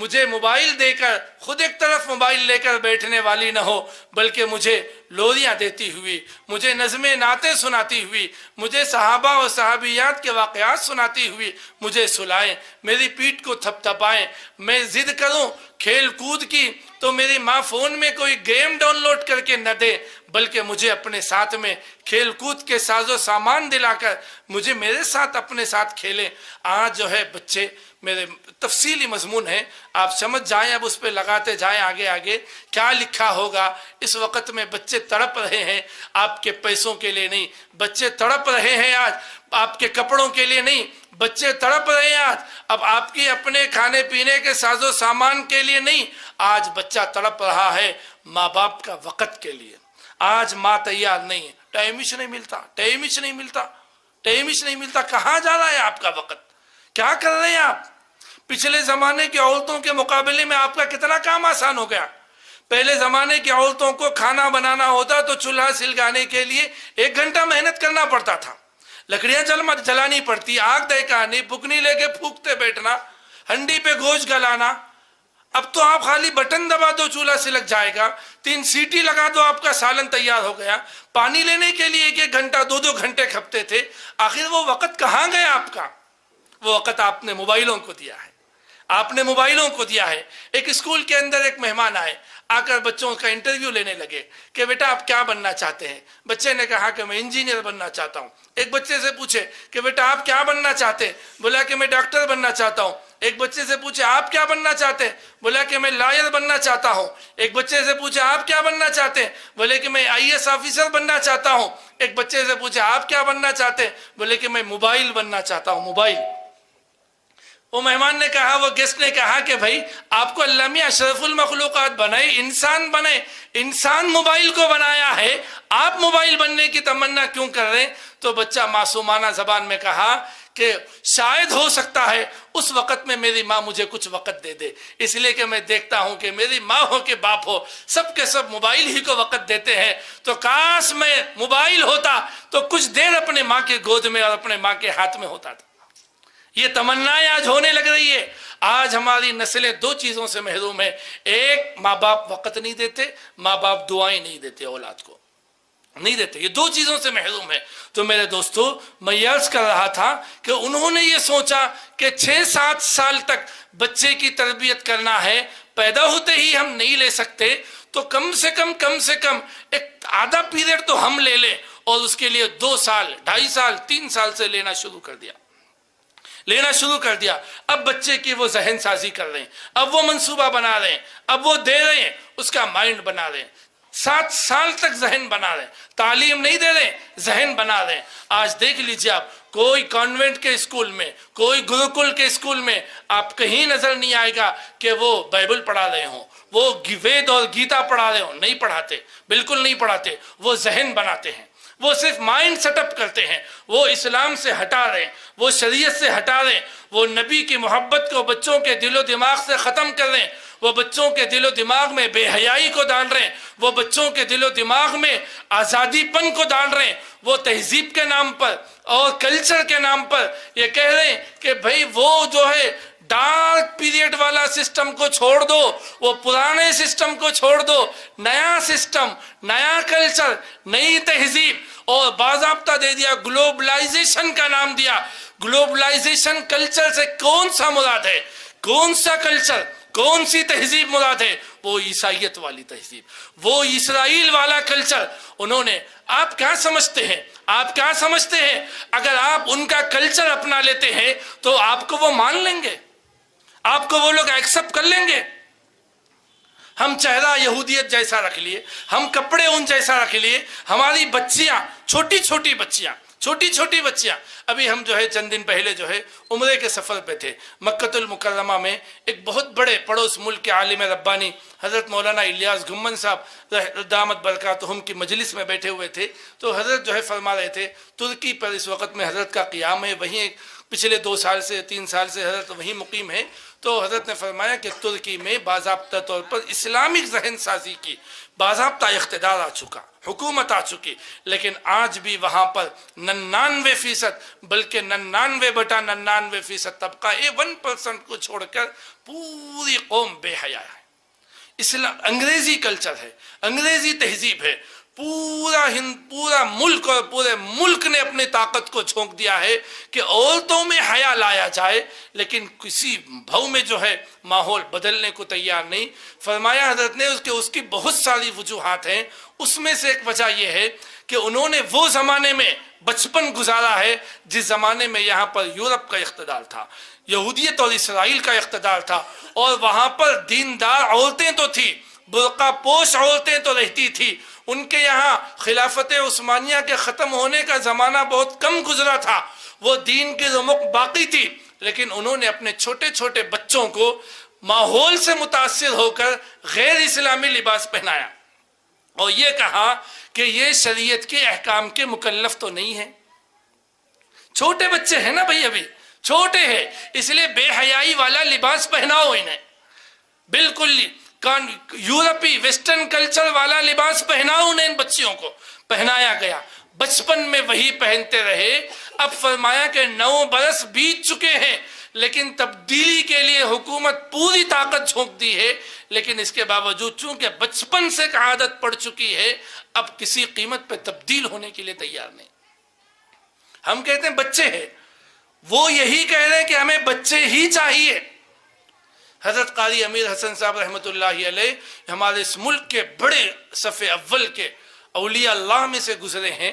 مجھے موبائل دے کر خود ایک طرف موبائل لے کر بیٹھنے والی نہ ہو، بلکہ مجھے لوریاں دیتی ہوئی، مجھے نظمیں نعتیں سناتی ہوئی، مجھے صحابہ اور صحابیات کے واقعات سناتی ہوئی مجھے سلائیں، میری پیٹھ کو تھپ تھپائیں۔ میں ضد کروں کھیل کود کی تو میری ماں فون میں کوئی گیم ڈاؤن لوڈ کر کے نہ دے، بلکہ مجھے اپنے ساتھ میں کھیل کود کے ساز و سامان دلا کر مجھے میرے ساتھ اپنے ساتھ کھیلیں۔ آج جو ہے بچے، میرے تفصیلی مضمون ہے، آپ سمجھ جائیں، اب اس پہ لگاتے جائیں آگے آگے کیا لکھا ہوگا۔ اس وقت میں بچے تڑپ رہے ہیں آپ کے پیسوں کے لیے نہیں، بچے تڑپ رہے ہیں آج آپ کے کپڑوں کے لیے نہیں، بچے تڑپ رہے ہیں آج اب آپ کی اپنے کھانے پینے کے ساز و سامان کے لیے نہیں، آج بچہ تڑپ رہا ہے ماں باپ کا وقت کے لیے۔ آج ماں تیار نہیں ہے، ٹائم ہی نہیں ملتا، ٹائم ہی نہیں ملتا، ٹائم ہی نہیں ملتا۔ کہاں جا رہا ہے آپ کا وقت؟ کیا کر رہے ہیں آپ؟ پچھلے زمانے کی عورتوں کے مقابلے میں آپ کا کتنا کام آسان ہو گیا۔ پہلے زمانے کی عورتوں کو کھانا بنانا ہوتا تو چولہا سلگانے کے لیے 1 گھنٹہ محنت کرنا پڑتا تھا، لکڑیاں جلانی پڑتی، آگ دہکانی، پھکنی لے کے پھونکتے بیٹھنا، ہنڈی پہ گوشت گلانا۔ اب تو آپ خالی بٹن دبا دو چولہا سلگ جائے گا، 3 سیٹی لگا دو آپ کا سالن تیار ہو گیا۔ پانی لینے کے لیے 1 گھنٹہ 2 گھنٹے کھپتے تھے۔ آخر وہ وقت کہاں گیا آپ کا؟ وہ وقت آپ نے موبائلوں کو دیا ہے، آپ نے موبائلوں کو دیا ہے۔ ایک اسکول کے اندر ایک مہمان آئے، آ کر بچوں کا انٹرویو لینے لگے کہ بیٹا آپ کیا بننا چاہتے ہیں؟ بچے نے کہا کہ میں انجینئر بننا چاہتا ہوں۔ ایک بچے سے پوچھے کہ بیٹا آپ کیا بننا چاہتے ہیں؟ بولا کہ میں ڈاکٹر بننا چاہتا ہوں۔ ایک بچے سے پوچھے آپ کیا بننا چاہتے ہیں؟ بولا کہ میں لائر بننا چاہتا ہوں۔ ایک بچے سے پوچھے آپ کیا بننا چاہتے ہیں؟ بولے کہ میں IAS آفیسر بننا چاہتا ہوں۔ ایک بچے سے پوچھے آپ کیا بننا چاہتے ہیں؟ بولے کہ میں موبائل بننا چاہتا ہوں، موبائل۔ وہ مہمان نے کہا، وہ گیسٹ نے کہا کہ بھائی آپ کو اللہ میاں اشرف المخلوقات بنائے، انسان بنے، انسان موبائل کو بنایا ہے، آپ موبائل بننے کی تمنا کیوں کر رہے ہیں؟ تو بچہ معصومانہ زبان میں کہا کہ شاید ہو سکتا ہے اس وقت میں میری ماں مجھے کچھ وقت دے دے، اس لیے کہ میں دیکھتا ہوں کہ میری ماں ہو کہ باپ ہو سب کے سب موبائل ہی کو وقت دیتے ہیں، تو کاش میں موبائل ہوتا تو کچھ دیر اپنے ماں کے گود میں اور اپنے ماں کے ہاتھ میں ہوتا تھا۔ یہ تمنائیں آج ہونے لگ رہی ہے۔ آج ہماری نسلیں 2 چیزوں سے محروم ہیں، ایک ماں باپ وقت نہیں دیتے، ماں باپ دعائیں نہیں دیتے، اولاد کو نہیں دیتے، یہ 2 چیزوں سے محروم ہے۔ تو میرے دوستو، میں یہ عرض کر رہا تھا کہ انہوں نے یہ سوچا کہ 6-7 سال تک بچے کی تربیت کرنا ہے، پیدا ہوتے ہی ہم نہیں لے سکتے، تو کم سے کم ایک آدھا پیریڈ تو ہم لے لیں، اور اس کے لیے 2 سال 2.5 سال 3 سال سے لینا شروع کر دیا۔ اب بچے کی وہ ذہن سازی کر رہے ہیں، اب وہ منصوبہ بنا رہے ہیں، اب وہ دے رہے ہیں، اس کا مائنڈ بنا رہے ہیں، 7 سال تک ذہن بنا رہے ہیں، تعلیم نہیں دے رہے، ذہن بنا رہے ہیں۔ آج دیکھ لیجئے آپ، کوئی کانوینٹ کے اسکول میں، کوئی گروکل کے اسکول میں آپ کہیں نظر نہیں آئے گا کہ وہ بائبل پڑھا رہے ہوں، وہ وید اور گیتا پڑھا رہے ہوں، نہیں پڑھاتے، بالکل نہیں پڑھاتے۔ وہ ذہن بناتے ہیں، وہ صرف مائنڈ سیٹ اپ کرتے ہیں، وہ اسلام سے ہٹا رہے ہیں، وہ شریعت سے ہٹا رہے ہیں، وہ نبی کی محبت کو بچوں کے دل و دماغ سے ختم کر رہے ہیں، وہ بچوں کے دل و دماغ میں بے حیائی کو ڈال رہے ہیں، وہ بچوں کے دل و دماغ میں آزادی پن کو ڈال رہے ہیں۔ وہ تہذیب کے نام پر اور کلچر کے نام پر یہ کہہ رہے ہیں کہ بھائی وہ جو ہے ڈارک پیریڈ والا سسٹم کو چھوڑ دو، وہ پرانے سسٹم کو چھوڑ دو، نیا سسٹم، نیا کلچر، نئی تہذیب، اور باضابطہ دے دیا، گلوبلائزیشن کا نام دیا۔ گلوبلائزیشن کلچر سے کون سا مراد ہے؟ کون سا کلچر، کون سی تہذیب مراد ہے؟ وہ عیسائیت والی تہذیب، وہ اسرائیل والا کلچر۔ انہوں نے، آپ کیا سمجھتے ہیں، آپ کیا سمجھتے ہیں اگر آپ ان کا کلچر اپنا لیتے ہیں تو آپ کو وہ مان لیں گے؟ آپ کو وہ لوگ ایکسپٹ کر لیں گے؟ ہم چہرہ یہودیت جیسا رکھ لیے، ہم کپڑے ان جیسا رکھ لیے، ہماری بچیاں، چھوٹی چھوٹی بچیاں، ابھی ہم جو ہے چند دن پہلے جو ہے عمرے کے سفر پہ تھے مکہ المکرمہ میں، ایک بہت بڑے پڑوس ملک کے عالم ربانی حضرت مولانا الیاس گھمن صاحب دامت برکاتہم کی مجلس میں بیٹھے ہوئے تھے، تو حضرت جو ہے فرما رہے تھے ترکی پر اس وقت میں حضرت کا قیام ہے، وہیں پچھلے 2 سال سے 3 سال سے حضرت وہیں مقیم ہے۔ تو حضرت نے فرمایا کہ ترکی میں باضابطہ طور پر اسلامک ذہن سازی کی باضابطہ اقتدار آ چکا، حکومت آ چکی، لیکن آج بھی وہاں پر 99% بلکہ 99/99% طبقہ 1% کو چھوڑ کر پوری قوم بے حیا ہے۔ اسلام انگریزی کلچر ہے، انگریزی تہذیب ہے، پورا ملک اور پورے ملک نے اپنی طاقت کو جھونک دیا ہے کہ عورتوں میں حیا لایا جائے، لیکن کسی بھو میں جو ہے ماحول بدلنے کو تیار نہیں۔ فرمایا حضرت نے کہ اس کی بہت ساری وجوہات ہیں، اس میں سے ایک وجہ یہ ہے کہ انہوں نے وہ زمانے میں بچپن گزارا ہے جس زمانے میں یہاں پر یورپ کا اقتدار تھا، یہودیت اور اسرائیل کا اقتدار تھا، اور وہاں پر دیندار عورتیں تو تھی، برقع پوش عورتیں تو رہتی تھی۔ ان کے یہاں خلافت عثمانیہ کے ختم ہونے کا زمانہ بہت کم گزرا تھا، وہ دین کی رمق باقی تھی، لیکن انہوں نے اپنے چھوٹے چھوٹے بچوں کو ماحول سے متاثر ہو کر غیر اسلامی لباس پہنایا اور یہ کہا کہ یہ شریعت کے احکام کے مکلف تو نہیں ہے۔ چھوٹے بچے ہیں نا بھائی، ابھی چھوٹے ہیں، اس لیے بے حیائی والا لباس پہناؤ انہیں، بالکل یورپی ویسٹرن کلچر والا لباس پہناؤ انہیں، ان بچیوں کو پہنایا گیا، بچپن میں وہی پہنتے رہے۔ اب فرمایا کہ 9 برس بیت چکے ہیں، لیکن تبدیلی کے لیے حکومت پوری طاقت جھونک دی ہے، لیکن اس کے باوجود چونکہ بچپن سے عادت پڑ چکی ہے، اب کسی قیمت پہ تبدیل ہونے کے لیے تیار نہیں۔ ہم کہتے ہیں بچے ہیں، وہ یہی کہہ رہے ہیں کہ ہمیں بچے ہی چاہیے۔ حضرت قاری امیر حسن صاحب رحمۃ اللہ علیہ ہمارے اس ملک کے بڑے صف اول کے اولیاء اللہ میں سے گزرے ہیں۔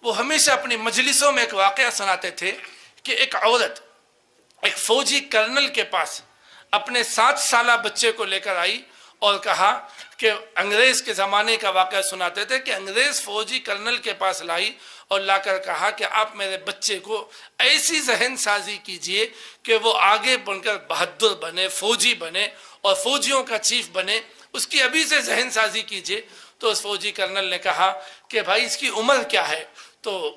وہ ہمیشہ اپنی مجلسوں میں ایک واقعہ سناتے تھے کہ ایک عورت ایک فوجی کرنل کے پاس اپنے 7 سالہ بچے کو لے کر آئی اور کہا کہ انگریز کے زمانے کا واقعہ سناتے تھے کہ انگریز فوجی کرنل کے پاس لائی اور لا کر کہا کہ آپ میرے بچے کو ایسی ذہن سازی کیجئے کہ وہ آگے بڑھ کر بہادر بنے، فوجی بنے اور فوجیوں کا چیف بنے، اس کی ابھی سے ذہن سازی کیجئے۔ تو اس فوجی کرنل نے کہا کہ بھائی اس کی عمر کیا ہے؟ تو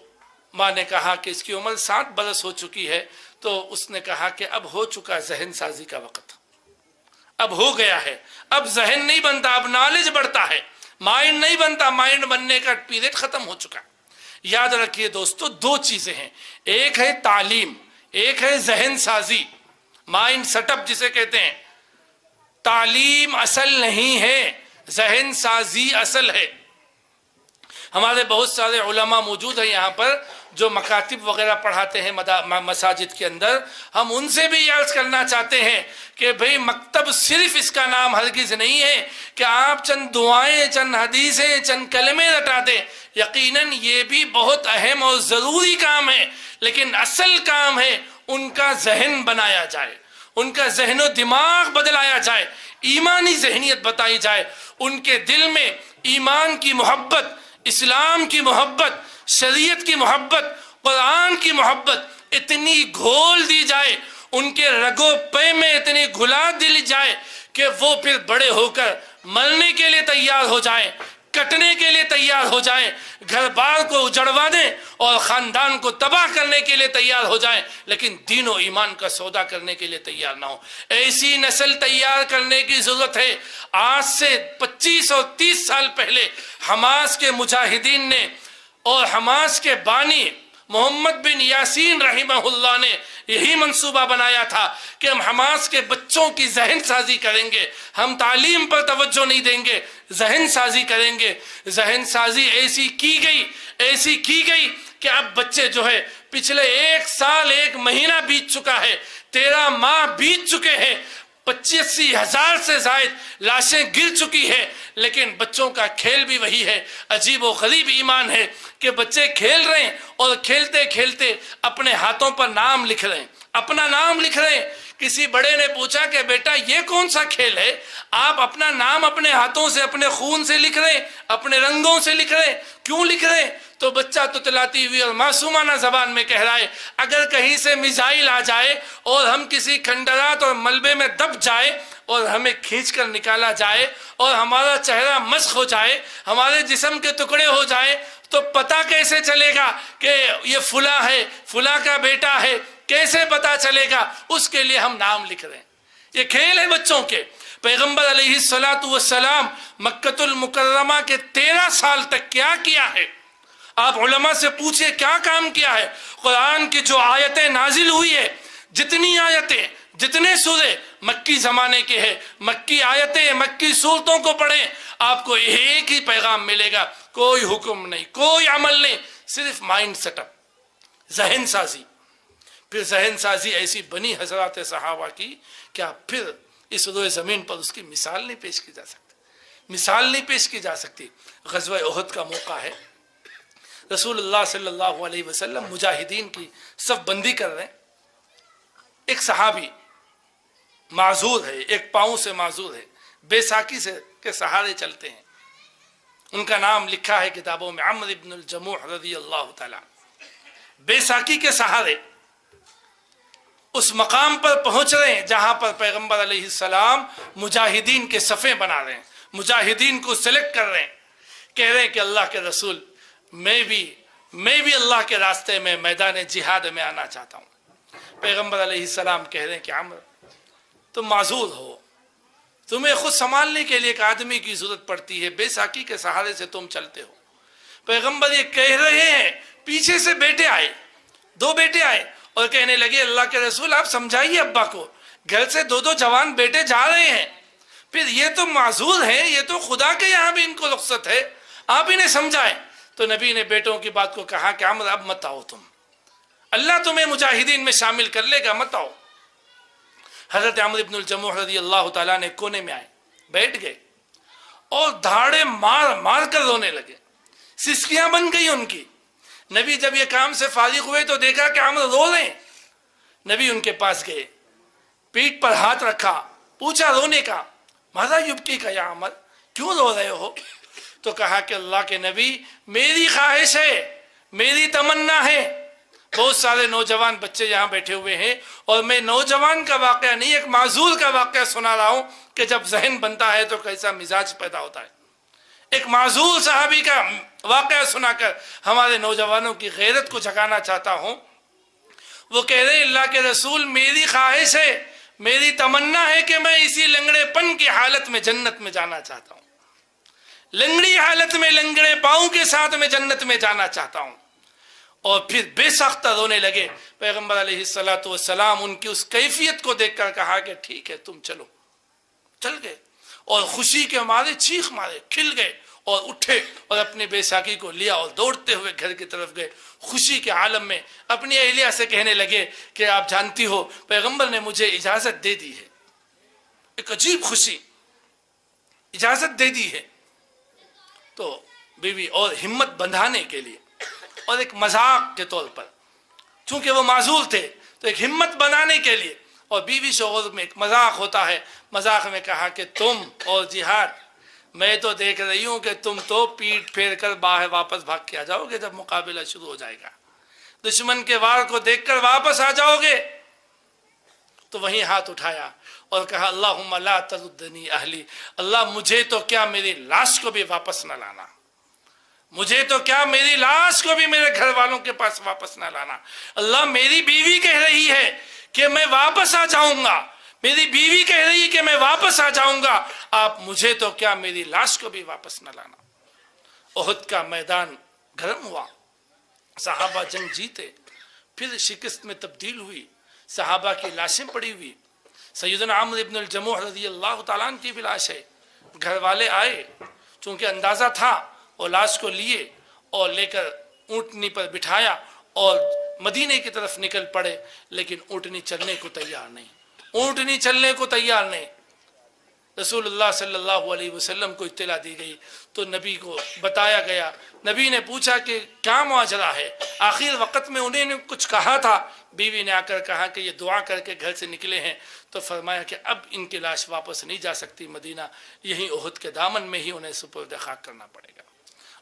ماں نے کہا کہ اس کی عمر 7 برس ہو چکی ہے۔ تو اس نے کہا کہ اب ہو چکا ذہن سازی کا وقت، اب ہو گیا ہے، اب ذہن نہیں بنتا، اب نالج بڑھتا ہے، مائنڈ نہیں بنتا، مائنڈ بننے کا پیریڈ ختم ہو چکا۔ یاد رکھیے دوستو، 2 چیزیں ہیں، ایک ہے تعلیم، ایک ہے ذہن سازی، مائنڈ سیٹ اپ جسے کہتے ہیں۔ تعلیم اصل نہیں ہے، ذہن سازی اصل ہے۔ ہمارے بہت سارے علماء موجود ہیں یہاں پر جو مکاتب وغیرہ پڑھاتے ہیں مساجد کے اندر، ہم ان سے بھی یہ عرض کرنا چاہتے ہیں کہ بھئی مکتب صرف اس کا نام ہرگز نہیں ہے کہ آپ چند دعائیں، چند حدیثیں، چند کلمے رٹا دیں، یقیناً یہ بھی بہت اہم اور ضروری کام ہے، لیکن اصل کام ہے ان کا ذہن بنایا جائے، ان کا ذہن و دماغ بدلایا جائے، ایمانی ذہنیت بتائی جائے، ان کے دل میں ایمان کی محبت، اسلام کی محبت، شریعت کی محبت، قرآن کی محبت اتنی گھول دی جائے، ان کے رگو پے میں اتنی گھلا دی جائے کہ وہ پھر بڑے ہو کر مرنے کے لیے تیار ہو جائیں، کٹنے کے لیے تیار ہو جائیں، گھر بار کو اجڑوا دیں اور خاندان کو تباہ کرنے کے لیے تیار ہو جائیں، لیکن دین و ایمان کا سودا کرنے کے لیے تیار نہ ہو۔ ایسی نسل تیار کرنے کی ضرورت ہے۔ آج سے 25 اور 30 سال پہلے حماس کے مجاہدین نے اور حماس کے بانی محمد بن یاسین رحمہ اللہ نے یہی منصوبہ بنایا تھا کہ ہم حماس کے بچوں کی ذہن سازی کریں گے، ہم تعلیم پر توجہ نہیں دیں گے، ذہن سازی کریں گے۔ ذہن سازی ایسی کی گئی کہ اب بچے جو ہے پچھلے 1 سال 1 مہینہ بیت چکا ہے، 13 ماہ بیت چکے ہیں، 85 ہزار سے زائد لاشیں گر چکی ہے، لیکن بچوں کا کھیل بھی وہی ہے۔ عجیب و غریب ایمان ہے کہ بچے کھیل رہے ہیں اور کھیلتے کھیلتے اپنے ہاتھوں پر نام لکھ رہے ہیں، اپنا نام لکھ رہے ہیں۔ کسی بڑے نے پوچھا کہ بیٹا یہ کون سا کھیل ہے؟ آپ اپنا نام اپنے ہاتھوں سے، اپنے خون سے لکھ رہے ہیں، اپنے رنگوں سے لکھ رہے ہیں، کیوں لکھ رہے ہیں؟ تو بچہ تتلاتی ہوئی اور معصومانہ زبان میں کہہ رہا ہے اگر کہیں سے میزائل آ جائے اور ہم کسی کھنڈرات اور ملبے میں دب جائے اور ہمیں کھینچ کر نکالا جائے اور ہمارا چہرہ مسخ ہو جائے، ہمارے جسم کے ٹکڑے ہو جائے، تو پتہ کیسے چلے گا کہ یہ فلاں ہے، فلاں کا بیٹا ہے؟ کیسے پتہ چلے گا؟ اس کے لیے ہم نام لکھ رہے ہیں۔ یہ کھیل ہے بچوں کے۔ پیغمبر علیہ الصلاۃ والسلام مکۃ المکرمہ کے 13 سال تک کیا کیا ہے؟ آپ علماء سے پوچھیں کیا کام کیا ہے؟ قرآن کی جو آیتیں نازل ہوئی ہے، جتنی آیتیں، جتنے سورے مکی زمانے کے ہیں، مکی آیتیں، مکی صورتوں کو پڑھیں، آپ کو ایک ہی پیغام ملے گا، کوئی حکم نہیں، کوئی عمل نہیں، صرف مائنڈ سیٹ اپ، ذہن سازی۔ پھر ذہن سازی ایسی بنی حضرات صحابہ کی کہ آپ پھر اس روئے زمین پر اس کی مثال نہیں پیش کی جا سکتی، مثال نہیں پیش کی جا سکتی۔ غزوہ احد کا موقع ہے، رسول اللہ صلی اللہ علیہ وسلم مجاہدین کی صف بندی کر رہے ہیں، ایک صحابی معذور ہے، ایک پاؤں سے معذور ہے، بے ساکی سے کے سہارے چلتے ہیں، ان کا نام لکھا ہے کتابوں میں، عمرو بن الجموح رضی اللہ تعالیٰ، بے ساکی کے سہارے اس مقام پر پہنچ رہے ہیں جہاں پر پیغمبر علیہ السلام مجاہدین کے صفیں بنا رہے ہیں، مجاہدین کو سلیکٹ کر رہے ہیں، کہہ رہے ہیں کہ اللہ کے رسول میں بھی اللہ کے راستے میں میدان جہاد میں آنا چاہتا ہوں۔ پیغمبر علیہ السلام کہہ رہے ہیں کہ عمر تم معذور ہو، تمہیں خود سنبھالنے کے لیے ایک آدمی کی ضرورت پڑتی ہے، بے ساکی کے سہارے سے تم چلتے ہو۔ پیغمبر یہ کہہ رہے ہیں، پیچھے سے بیٹے آئے، 2 بیٹے آئے اور کہنے لگے اللہ کے رسول آپ سمجھائیے ابا کو، گھر سے 2 جوان بیٹے جا رہے ہیں، پھر یہ تو معذور ہیں، یہ تو خدا کے یہاں بھی ان کو رخصت ہے، آپ انہیں سمجھائیں۔ تو نبی نے بیٹوں کی بات کو کہا کہ عمر اب مت آؤ، تم اللہ تمہیں مجاہدین میں شامل کر لے گا، مت آؤ۔ حضرت عمرو بن الجموح رضی اللہ تعالیٰ نے کونے میں آئے، بیٹھ گئے اور دھاڑے مار مار کر رونے لگے، سسکیاں بن گئی ان کی۔ نبی جب یہ کام سے فارغ ہوئے تو دیکھا کہ عمر رو رہے ہیں، نبی ان کے پاس گئے، پیٹھ پر ہاتھ رکھا، پوچھا رونے کا، ماذا یبکی کا یا عمر، کیوں رو رہے ہو؟ تو کہا کہ اللہ کے نبی میری خواہش ہے، میری تمنا ہے، بہت سارے نوجوان بچے یہاں بیٹھے ہوئے ہیں اور میں نوجوان کا واقعہ نہیں، ایک معذور کا واقعہ سنا رہا ہوں کہ جب ذہن بنتا ہے تو کیسا مزاج پیدا ہوتا ہے۔ ایک معذور صحابی کا واقعہ سنا کر ہمارے نوجوانوں کی غیرت کو جگانا چاہتا ہوں۔ وہ کہہ رہے اللہ کے رسول میری خواہش ہے، میری تمنا ہے کہ میں اسی لنگڑے پن کی حالت میں جنت میں جانا چاہتا ہوں، لنگڑی حالت میں لنگڑے پاؤں کے ساتھ میں جنت میں جانا چاہتا ہوں۔ اور پھر بے ساختہ رونے لگے۔ پیغمبر علیہ السلام ان کی اس کیفیت کو دیکھ کر کہا کہ ٹھیک ہے تم چلو، چل گئے اور خوشی کے مارے چیخ مارے، کھل گئے اور اٹھے اور اپنے بے ساکی کو لیا اور دوڑتے ہوئے گھر کی طرف گئے، خوشی کے عالم میں اپنی اہلیہ سے کہنے لگے کہ آپ جانتی ہو پیغمبر نے مجھے اجازت دے دی ہے، ایک عجیب خوشی، اجازت دے دی ہے۔ تو بیوی اور ہمت بندھانے کے لیے اور ایک مذاق کے طور پر، چونکہ وہ معذور تھے تو ایک ہمت بنانے کے لیے، اور بیوی شوہر میں ایک مذاق ہوتا ہے، مذاق میں کہا کہ تم اور جہاد، میں تو دیکھ رہی ہوں کہ تم تو پیٹ پھیر کر باہر واپس بھاگ کے آ جاؤ گے جب مقابلہ شروع ہو جائے گا، دشمن کے وار کو دیکھ کر واپس آ جاؤ گے۔ تو وہیں ہاتھ اٹھایا اور کہا اللہم لا تردنی اہلی، اللہ مجھے تو کیا میری لاش کو بھی واپس نہ لانا، مجھے تو کیا میری لاش کو بھی میرے گھر والوں کے پاس واپس نہ لانا۔ اللہ میری بیوی کہہ رہی ہے کہ میں واپس آ جاؤں گا، میری بیوی کہہ رہی ہے کہ میں واپس آ جاؤں گا، آپ مجھے تو کیا میری لاش کو بھی واپس نہ لانا۔ احد کا میدان گرم ہوا، صحابہ جنگ جیتے، پھر شکست میں تبدیل ہوئی، صحابہ کی لاشیں پڑی ہوئی، سیدنا عمرو بن الجموح رضی اللہ تعالیٰ عنہ کی بھی لاش ہے۔ گھر والے آئے، چونکہ اندازہ تھا، اور لاش کو لیے اور لے کر اونٹنی پر بٹھایا اور مدینے کی طرف نکل پڑے، لیکن اونٹنی چلنے کو تیار نہیں، اونٹنی چلنے کو تیار نہیں۔ رسول اللہ صلی اللہ علیہ وسلم کو اطلاع دی گئی تو نبی کو بتایا گیا، نبی نے پوچھا کہ کیا ماجرا ہے، آخر وقت میں انہیں نے کچھ کہا تھا، بیوی نے آ کر کہا کہ یہ دعا کر کے گھر سے نکلے ہیں، تو فرمایا کہ اب ان کی لاش واپس نہیں جا سکتی مدینہ، یہیں احد کے دامن میں ہی انہیں سپرد خاک کرنا پڑے گا،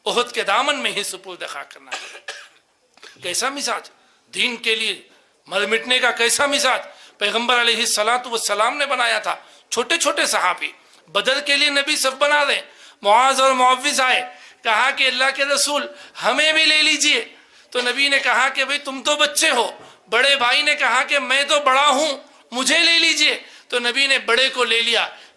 احد کے دامن میں ہی سپرد خاک کرنا پڑے گا۔ کیسا مزاج، دین کے لیے مر مٹنے کا کیسا مزاج پیغمبر علیہ السلام نے بنایا تھا۔ چھوٹے چھوٹے صحابی بدر کے لیے نبی صف بنا دیں، معاذ اور معوذ آئے، کہا کہ اللہ کے رسول ہمیں بھی لے لیجئے، تو نبی نے کہا کہ بھئی تم تو بچے ہو، بڑے بھائی نے کہا کہ میں تو بڑا ہوں مجھے لے لیجئے، تو نبی نے بڑے کو لے لیا،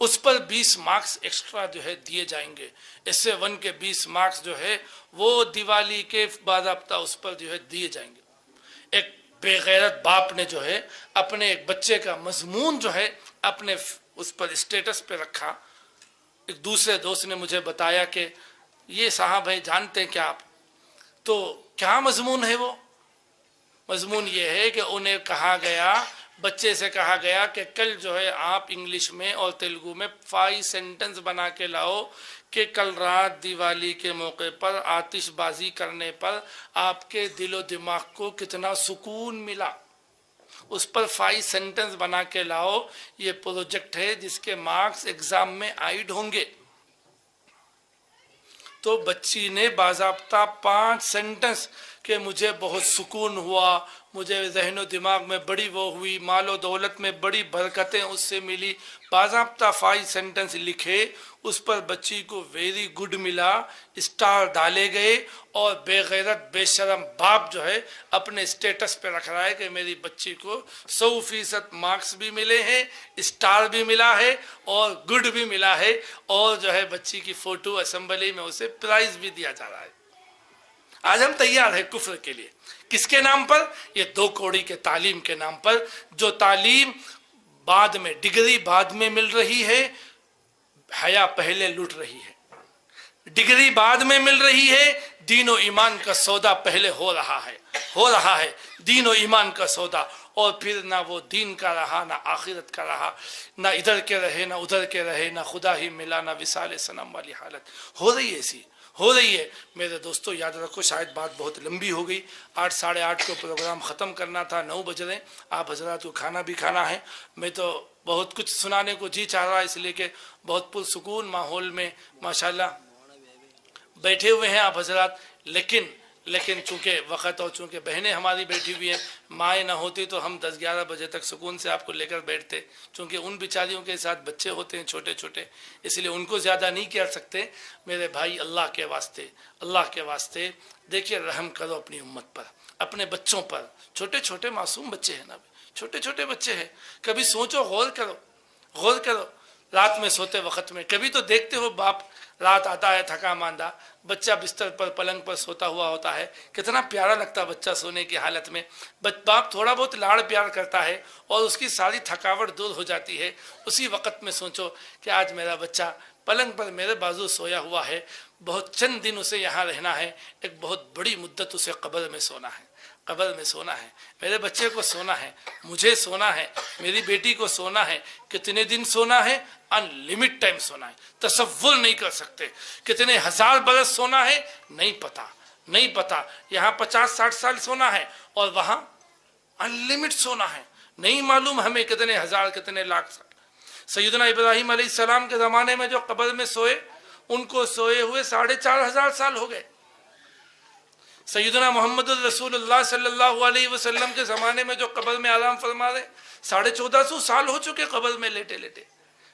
اس پر 20 مارکس ایکسٹرا جو ہے دیے جائیں گے۔ SA1 کے 20 مارکس جو ہے وہ دیوالی کے باضابطہ اس پر جو ہے دیے جائیں گے۔ ایک بے غیرت باپ نے جو ہے اپنے ایک بچے کا مضمون جو ہے اپنے اس پر اسٹیٹس پہ رکھا۔ ایک دوسرے دوست نے مجھے بتایا کہ یہ صاحب ہے جانتے ہیں کیا آپ؟ تو کیا مضمون ہے وہ؟ مضمون یہ ہے کہ انہیں کہا گیا، بچے سے کہا گیا کہ کل جو ہے آپ انگلش میں اور تیلگو میں 5 سینٹنس بنا کے لاؤ کہ کل رات دیوالی کے موقع پر آتش بازی کرنے پر آپ کے دل و دماغ کو کتنا سکون ملا۔ اس پر 5 سینٹنس بنا کے لاؤ، یہ پروجیکٹ ہے جس کے مارکس ایگزام میں عائد ہوں گے۔ تو بچی نے باضابطہ 5 سینٹنس کہ مجھے بہت سکون ہوا، مجھے ذہن و دماغ میں بڑی وہ ہوئی، مال و دولت میں بڑی برکتیں اس سے ملی، باضابطہ 5 سینٹنس لکھے۔ اس پر بچی کو ویری گڈ ملا، اسٹار ڈالے گئے، اور بے غیرت بے شرم باپ جو ہے اپنے اسٹیٹس پہ رکھ رہا ہے کہ میری بچی کو 100% مارکس بھی ملے ہیں، اسٹار بھی ملا ہے اور گڈ بھی ملا ہے، اور جو ہے بچی کی فوٹو اسمبلی میں اسے پرائز بھی دیا جا رہا ہے۔ آج ہم تیار ہیں کفر کے لیے، کس کے نام پر؟ یہ 2 کوڑی کے تعلیم کے نام پر، جو تعلیم بعد میں، ڈگری بعد میں مل رہی ہے، حیا پہلے لٹ رہی ہے۔ ڈگری بعد میں مل رہی ہے، دین و ایمان کا سودا پہلے ہو رہا ہے دین و ایمان کا سودا، اور پھر نہ وہ دین کا رہا نہ آخرت کا رہا، نہ ادھر کے رہے نہ ادھر کے رہے، نہ خدا ہی ملا نہ وصال صنم والی حالت ہو رہی ہے، ایسی ہو رہی ہے۔ میرے دوستو یاد رکھو، شاید بات بہت لمبی ہو گئی، 8 ساڑھے 8 کو پروگرام ختم کرنا تھا، 9 بج رہے ہیں، آپ حضرات کو کھانا بھی کھانا ہے۔ میں تو بہت کچھ سنانے کو جی چاہ رہا ہے، اس لیے کہ بہت پرسکون ماحول میں ماشاءاللہ بیٹھے ہوئے ہیں آپ حضرات، لیکن چونکہ وقت اور چونکہ بہنیں ہماری بیٹھی ہوئی ہیں، مائیں نہ ہوتی تو ہم 10-11 بجے تک سکون سے آپ کو لے کر بیٹھتے، چونکہ ان بیچاریوں کے ساتھ بچے ہوتے ہیں چھوٹے چھوٹے، اس لیے ان کو زیادہ نہیں کہہ سکتے۔ میرے بھائی، اللہ کے واسطے دیکھیے، رحم کرو اپنی امت پر، اپنے بچوں پر، چھوٹے چھوٹے معصوم بچے ہیں نا، چھوٹے چھوٹے بچے ہیں، کبھی سوچو، غور کرو رات میں سوتے وقت میں، کبھی تو دیکھتے ہو باپ رات آتا ہے تھکا ماندہ، بچہ بستر پر پلنگ پر سوتا ہوا ہوتا ہے، کتنا پیارا لگتا بچہ سونے کی حالت میں، باپ تھوڑا بہت لاڑ پیار کرتا ہے اور اس کی ساری تھکاوٹ دور ہو جاتی ہے۔ اسی وقت میں سوچو کہ آج میرا بچہ پلنگ پر میرے بازو سویا ہوا ہے، بہت چند دن اسے یہاں رہنا ہے، ایک بہت بڑی مدت اسے قبر میں سونا ہے، میرے بچے کو سونا ہے، مجھے سونا ہے، میری بیٹی کو سونا ہے۔ کتنے دن سونا ہے؟ ان لمٹ ٹائم سونا ہے، تصور نہیں کر سکتے۔ کتنے 1000 برس سونا ہے؟ نہیں پتا۔ یہاں 50-60 سال سونا ہے اور وہاں ان لمٹ سونا ہے، نہیں معلوم ہمیں کتنے 1000 کتنے لاکھ سال۔ سیدنا ابراہیم علیہ السلام کے زمانے میں جو قبر میں سوئے، ان کو سوئے ہوئے 4500 سال ہو گئے۔ سیدنا محمد رسول اللہ صلی اللہ علیہ وسلم کے زمانے میں جو قبر میں آرام فرما رہے، 1450 سال ہو چکے قبر میں لیٹے لیٹے۔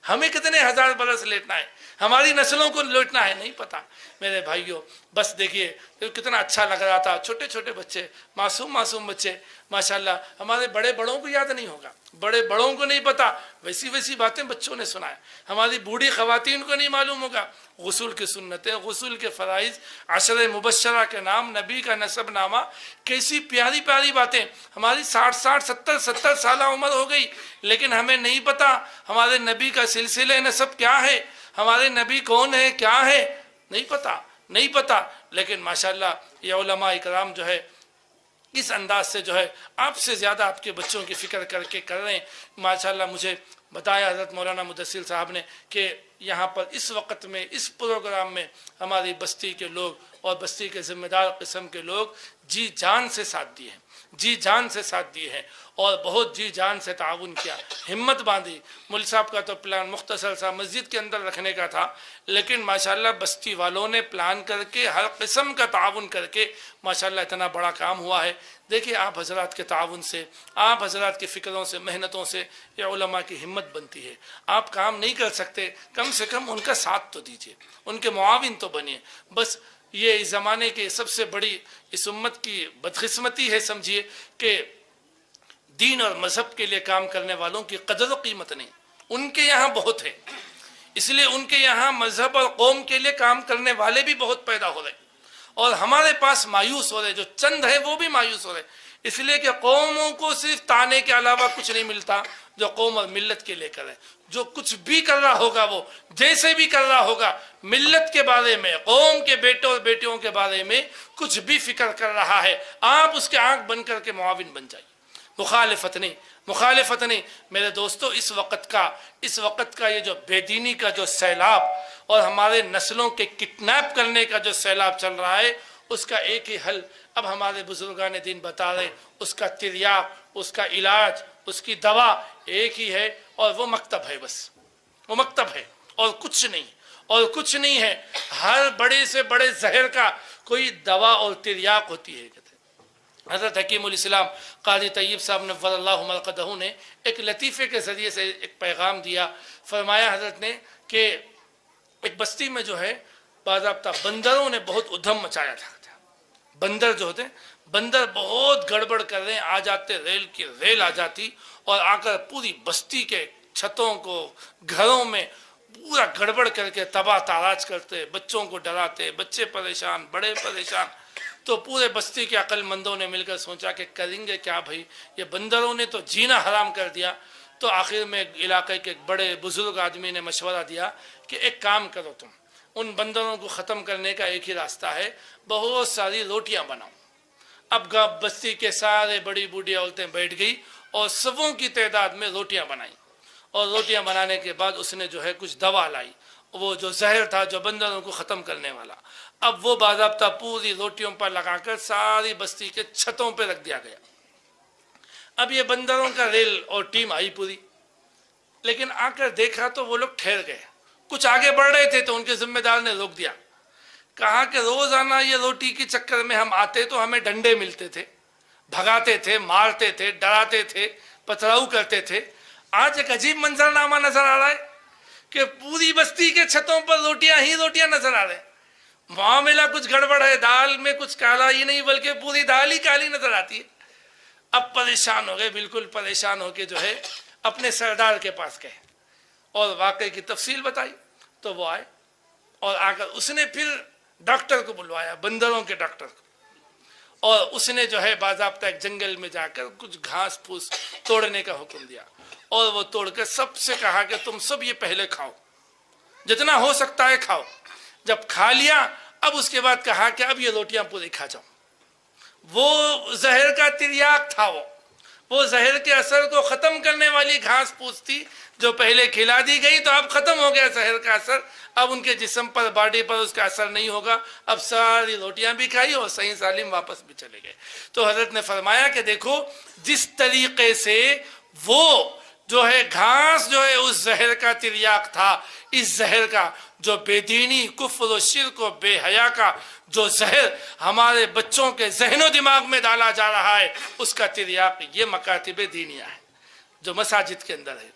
ہمیں کتنے 1000 برس لیٹنا ہے، ہماری نسلوں کو لیٹنا ہے، نہیں پتا۔ میرے بھائیوں، بس دیکھیے کتنا اچھا لگ رہا تھا، چھوٹے چھوٹے بچے، معصوم بچے، ماشاءاللہ۔ ہمارے بڑوں کو یاد نہیں ہوگا، بڑوں کو نہیں پتا، ویسی باتیں بچوں نے سنا ہے۔ ہماری بوڑھی خواتین کو نہیں معلوم ہوگا غسل کی سنتیں، غسل کے فرائض، 10 مبشرہ کے نام، نبی کا نسب نامہ، کیسی پیاری پیاری باتیں۔ ہماری 60-70 سالہ عمر ہو گئی، لیکن ہمیں نہیں پتا ہمارے نبی کا سلسلہ نسب کیا ہے، ہمارے نبی کون ہے، کیا ہے، نہیں پتا۔ لیکن ماشاءاللہ یہ علماء اکرام جو ہے اس انداز سے جو ہے آپ سے زیادہ آپ کے بچوں کی فکر کر کے کر رہے ہیں۔ ماشاءاللہ مجھے بتایا حضرت مولانا مدثر صاحب نے کہ یہاں پر اس وقت میں اس پروگرام میں ہماری بستی کے لوگ اور بستی کے ذمہ دار قسم کے لوگ جی جان سے ساتھ دیے ہیں اور بہت جی جان سے تعاون کیا، ہمت باندھی۔ مل صاحب کا تو پلان مختصر سا مسجد کے اندر رکھنے کا تھا، لیکن ماشاءاللہ بستی والوں نے پلان کر کے ہر قسم کا تعاون کر کے ماشاءاللہ اتنا بڑا کام ہوا ہے۔ دیکھیے آپ حضرات کے تعاون سے، آپ حضرات کی فکروں سے، محنتوں سے یہ علماء کی ہمت بنتی ہے۔ آپ کام نہیں کر سکتے، کم سے کم ان کا ساتھ تو دیجیے، ان کے معاون تو بنیے۔ بس یہ اس زمانے کے سب سے بڑی اس امت کی بدقسمتی ہے سمجھیے کہ دین اور مذہب کے لیے کام کرنے والوں کی قدر و قیمت نہیں۔ ان کے یہاں بہت ہے، اس لیے ان کے یہاں مذہب اور قوم کے لیے کام کرنے والے بھی بہت پیدا ہو رہے، اور ہمارے پاس مایوس ہو رہے، جو چند ہیں وہ بھی مایوس ہو رہے، اس لیے کہ قوموں کو صرف تانے کے علاوہ کچھ نہیں ملتا جو قوم اور ملت کے لے کرے۔ جو کچھ بھی کر رہا ہوگا، وہ جیسے بھی کر رہا ہوگا، ملت کے بارے میں، قوم کے بیٹوں اور بیٹیوں کے بارے میں کچھ بھی فکر کر رہا ہے، آپ اس کے آنکھ بن کر کے معاون بن جائیے، مخالفت نہیں، مخالفت نہیں۔ میرے دوستو، اس وقت کا یہ جو بے دینی کا جو سیلاب اور ہمارے نسلوں کے کڈنیپ کرنے کا جو سیلاب چل رہا ہے، اس کا ایک ہی حل اب ہمارے بزرگان دین بتا رہے، اس کا تریاق، اس کا علاج، اس کی دوا ایک ہی ہے، اور وہ مکتب ہے، بس وہ مکتب ہے اور کچھ نہیں، اور کچھ نہیں ہے۔ ہر بڑے سے بڑے زہر کا کوئی دوا اور تریاق ہوتی ہے۔ حضرت حکیم الاسلام قاضی طیب صاحب نور اللہ مرقدہ نے ایک لطیفے کے ذریعے سے ایک پیغام دیا۔ فرمایا حضرت نے کہ ایک بستی میں جو ہے باضابطہ بندروں نے بہت ادھم مچایا تھا۔ بندر جو ہوتے ہیں، بندر بہت گڑبڑ کر رہے ہیں، آ جاتے، ریل کی ریل آ جاتی اور آ کر پوری بستی کے چھتوں کو، گھروں میں پورا گڑبڑ کر کے تباہ تاراج کرتے، بچوں کو ڈراتے، بچے پریشان، بڑے پریشان۔ تو پورے بستی کے عقل مندوں نے مل کر سوچا کہ کریں گے کیا بھائی، یہ بندروں نے تو جینا حرام کر دیا۔ تو آخر میں علاقے کے ایک بڑے بزرگ آدمی نے مشورہ دیا کہ ایک کام کرو، تم ان بندروں کو ختم کرنے کا ایک ہی راستہ ہے، بہت ساری روٹیاں بناؤ۔ اب بستی کے سارے بڑی بوڑھی عورتیں بیٹھ گئی اور سبوں کی تعداد میں روٹیاں بنائیں، اور روٹیاں بنانے کے بعد اس نے جو ہے کچھ دوا لائی، وہ جو زہر تھا جو بندروں کو ختم کرنے والا، اب وہ باضابطہ پوری روٹیوں پر لگا کر ساری بستی کے چھتوں پہ رکھ دیا گیا۔ اب یہ بندروں کا ریل اور ٹیم آئی پوری، لیکن آ کر دیکھا تو وہ لوگ ٹھہر گئے، کچھ آگے بڑھ رہے تھے تو ان کے ذمہ دار نے روک دیا، کہا کہ روزانہ یہ روٹی کے چکر میں ہم آتے تو ہمیں ڈنڈے ملتے تھے، بھگاتے تھے، مارتے تھے، ڈراتے تھے، پتھراؤ کرتے تھے۔ آج ایک عجیب منظرنامہ نظر آ رہا ہے کہ پوری بستی کے چھتوں پر روٹیاں ہی روٹیاں نظر آ رہے ہیں۔ معاملہ کچھ گڑبڑ ہے، دال میں کچھ کالا ہی نہیں بلکہ پوری دال ہی کالی نظر آتی ہے۔ اب پریشان ہو گئے، بالکل پریشان ہو کے جو ہے اپنے سردار کے پاس گئے اور واقعے کی تفصیل بتائی۔ تو وہ آئے اور آ کر اس نے پھر ڈاکٹر کو بلوایا، بندروں کے ڈاکٹر کو، اور اس نے جو ہے باضابطہ ایک جنگل میں جا کر کچھ گھاس پھوس توڑنے کا حکم دیا، اور وہ توڑ کر سب سے کہا کہ تم سب یہ پہلے کھاؤ، جتنا ہو سکتا ہے کھاؤ۔ جب کھا لیا، اب اس کے بعد کہا کہ اب یہ روٹیاں پوری کھا جاؤ۔ وہ زہر کا تریاق تھا، وہ زہر کے اثر کو ختم کرنے والی گھاس پھوس تھی جو پہلے کھلا دی گئی، تو اب ختم ہو گیا زہر کا اثر، اب ان کے جسم پر، باڈی پر اس کا اثر نہیں ہوگا۔ اب ساری روٹیاں بھی کھائی اور صحیح سالم واپس بھی چلے گئے۔ تو حضرت نے فرمایا کہ دیکھو جس طریقے سے وہ جو ہے گھاس جو ہے اس زہر کا تریاق تھا، اس زہر کا جو بے دینی، کفر و شرک و بے حیا کا جو زہر ہمارے بچوں کے ذہن و دماغ میں ڈالا جا رہا ہے، اس کا تریاق یہ مکاتب دینیہ ہے جو مساجد کے اندر ہے،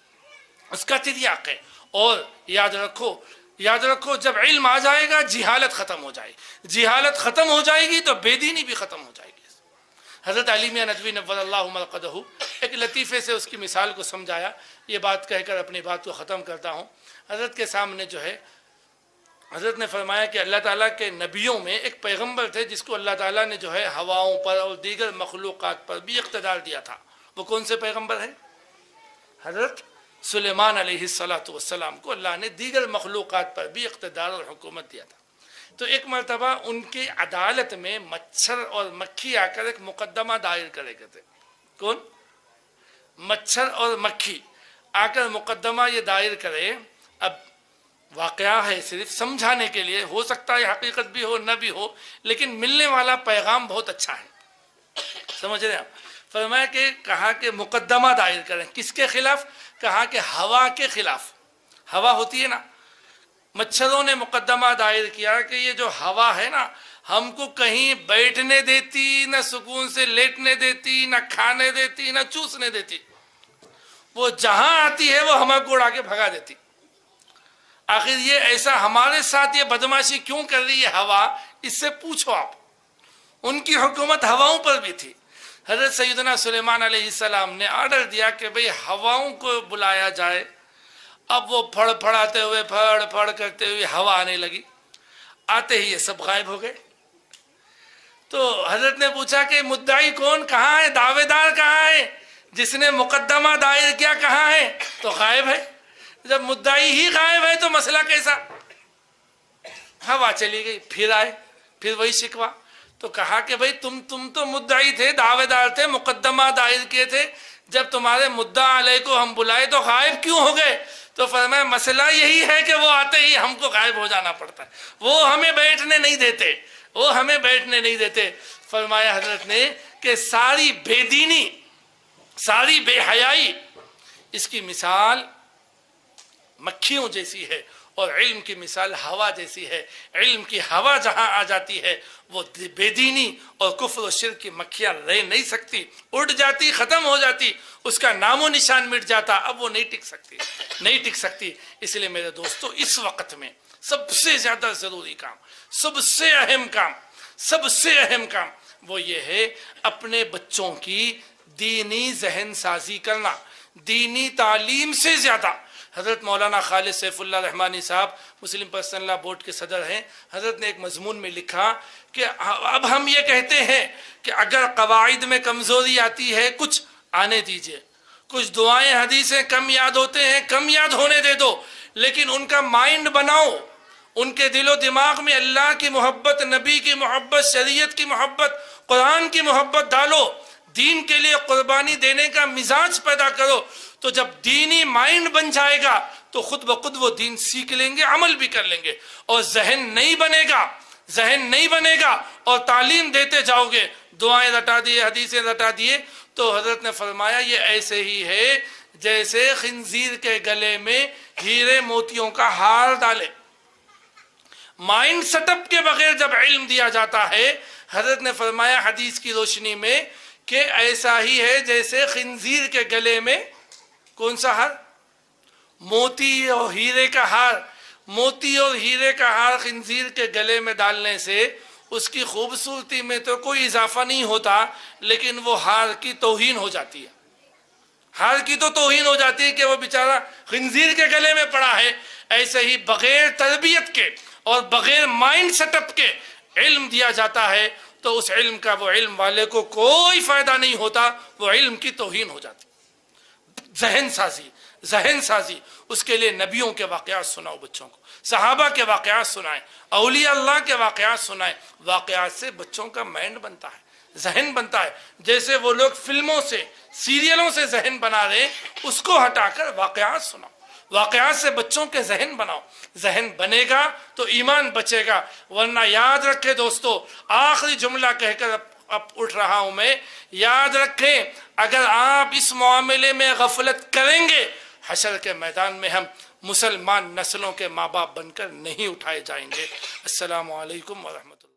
اس کا تریاق ہے۔ اور یاد رکھو جب علم آ جائے گا جہالت ختم ہو جائے گی، جہالت ختم ہو جائے گی تو بے دینی بھی ختم ہو جائے گی۔ حضرت علی میاں ندوی نور اللہ مرقدہ ایک لطیفے سے اس کی مثال کو سمجھایا۔ یہ بات کہہ کر اپنی بات کو ختم کرتا ہوں۔ حضرت کے سامنے جو ہے حضرت نے فرمایا کہ اللہ تعالیٰ کے نبیوں میں ایک پیغمبر تھے جس کو اللہ تعالیٰ نے جو ہے ہواؤں پر اور دیگر مخلوقات پر بھی اقتدار دیا تھا۔ وہ کون سے پیغمبر ہیں؟ حضرت سلیمان علیہ السلام کو اللہ نے دیگر مخلوقات پر بھی اقتدار اور حکومت دیا تھا۔ تو ایک مرتبہ ان کی عدالت میں مچھر اور مکھی آ کر ایک مقدمہ دائر کرے کرتے۔ کون؟ مچھر اور مکھی آ کر مقدمہ یہ دائر کرے۔ اب واقعہ ہے صرف سمجھانے کے لیے، ہو سکتا ہے حقیقت بھی ہو نہ بھی ہو، لیکن ملنے والا پیغام بہت اچھا ہے، سمجھ رہے ہیں آپ؟ فرمایا کہ کہا کہ مقدمہ دائر کریں، کس کے خلاف؟ کہا کہ ہوا کے خلاف۔ ہوا ہوتی ہے نا، مچھروں نے مقدمہ دائر کیا کہ یہ جو ہوا ہے نا، ہم کو کہیں بیٹھنے دیتی نہ، سکون سے لیٹنے دیتی نہ، کھانے دیتی نہ، چوسنے دیتی، وہ جہاں آتی ہے وہ ہمیں کو اڑا کے بھگا دیتی۔ آخر یہ ایسا ہمارے ساتھ یہ بدماشی کیوں کر رہی ہے ہوا؟ اس سے پوچھو آپ۔ ان کی حکومت ہواؤں پر بھی تھی۔ حضرت سیدنا سلیمان علیہ السلام نے آرڈر دیا کہ بھئی ہواؤں کو بلایا جائے اب وہ پھڑ پھڑاتے ہوئے پھڑ پھڑ کرتے ہوئے ہوا آنے لگی، آتے ہی یہ سب غائب ہو گئے۔ تو حضرت نے پوچھا کہ مدعی کون، کہاں ہے، دعوے دار کہاں ہے، جس نے مقدمہ دائر کیا کہاں ہے؟ تو غائب ہے۔ جب مدعی ہی غائب ہے تو مسئلہ کیسا؟ ہوا چلی گئی، پھر آئے، پھر وہی شکوہ۔ تو کہا کہ بھئی تم تو مدعی تھے، دعوے دار تھے، مقدمہ دائر کیے تھے، جب تمہارے مدعا علیہ کو ہم بلائے تو غائب کیوں ہو گئے؟ تو فرمایا مسئلہ یہی ہے کہ وہ آتے ہی ہم کو غائب ہو جانا پڑتا ہے، وہ ہمیں بیٹھنے نہیں دیتے، وہ ہمیں بیٹھنے نہیں دیتے۔ فرمایا حضرت نے کہ ساری بے دینی، ساری بے حیائی، اس کی مثال مکھیوں جیسی ہے، اور علم کی مثال ہوا جیسی ہے۔ علم کی ہوا جہاں آ جاتی ہے وہ بے دینی اور کفر و شرک کی مکھیاں رہ نہیں سکتی، اڑ جاتی، ختم ہو جاتی، اس کا نام و نشان مٹ جاتا، اب وہ نہیں ٹک سکتی، نہیں ٹک سکتی۔ اس لیے میرے دوستو، اس وقت میں سب سے زیادہ ضروری کام، سب سے اہم کام، سب سے اہم کام وہ یہ ہے اپنے بچوں کی دینی ذہن سازی کرنا۔ دینی تعلیم سے زیادہ، حضرت مولانا خالد سیف اللہ رحمانی صاحب مسلم پرسنل لا بورڈ کے صدر ہیں، حضرت نے ایک مضمون میں لکھا کہ اب ہم یہ کہتے ہیں کہ اگر قواعد میں کمزوری آتی ہے کچھ آنے دیجئے، کچھ دعائیں حدیثیں کم یاد ہوتے ہیں کم یاد ہونے دے دو، لیکن ان کا مائنڈ بناؤ، ان کے دل و دماغ میں اللہ کی محبت، نبی کی محبت، شریعت کی محبت، قرآن کی محبت ڈالو، دین کے لیے قربانی دینے کا مزاج پیدا کرو۔ تو جب دینی مائنڈ بن جائے گا تو خود بخود وہ دین سیکھ لیں گے، عمل بھی کر لیں گے۔ اور ذہن نہیں بنے گا، ذہن نہیں بنے گا اور تعلیم دیتے جاؤ گے، دعائیں رٹا دیے، حدیثیں رٹا دیے، تو حضرت نے فرمایا یہ ایسے ہی ہے جیسے خنزیر کے گلے میں ہیرے موتیوں کا ہار ڈالے۔ مائنڈ سیٹ اپ کے بغیر جب علم دیا جاتا ہے، حضرت نے فرمایا حدیث کی روشنی میں کہ ایسا ہی ہے جیسے خنزیر کے گلے میں کون سا ہار؟ موتی اور ہیرے کا ہار۔ موتی اور ہیرے کا ہار خنزیر کے گلے میں ڈالنے سے اس کی خوبصورتی میں تو کوئی اضافہ نہیں ہوتا، لیکن وہ ہار کی توہین ہو جاتی ہے۔ ہار کی تو توہین ہو جاتی ہے کہ وہ بیچارہ خنزیر کے گلے میں پڑا ہے۔ ایسے ہی بغیر تربیت کے اور بغیر مائنڈ سیٹ اپ کے علم دیا جاتا ہے تو اس علم کا وہ علم والے کو کوئی فائدہ نہیں ہوتا، وہ علم کی توہین ہو جاتی۔ ذہن سازی، ذہن سازی، اس کے لیے نبیوں کے واقعات سناؤ بچوں کو، صحابہ کے واقعات سنائیں، اولیاء اللہ کے واقعات سنائیں۔ واقعات سے بچوں کا مائنڈ بنتا ہے، ذہن بنتا ہے۔ جیسے وہ لوگ فلموں سے، سیریلوں سے ذہن بنا رہے، اس کو ہٹا کر واقعات سناؤ، واقعات سے بچوں کے ذہن بناؤ۔ ذہن بنے گا تو ایمان بچے گا، ورنہ یاد رکھے دوستو، آخری جملہ کہہ کر اب اٹھ رہا ہوں میں، یاد رکھیں اگر آپ اس معاملے میں غفلت کریں گے، حشر کے میدان میں ہم مسلمان نسلوں کے ماں باپ بن کر نہیں اٹھائے جائیں گے۔ السلام علیکم ورحمۃ اللہ۔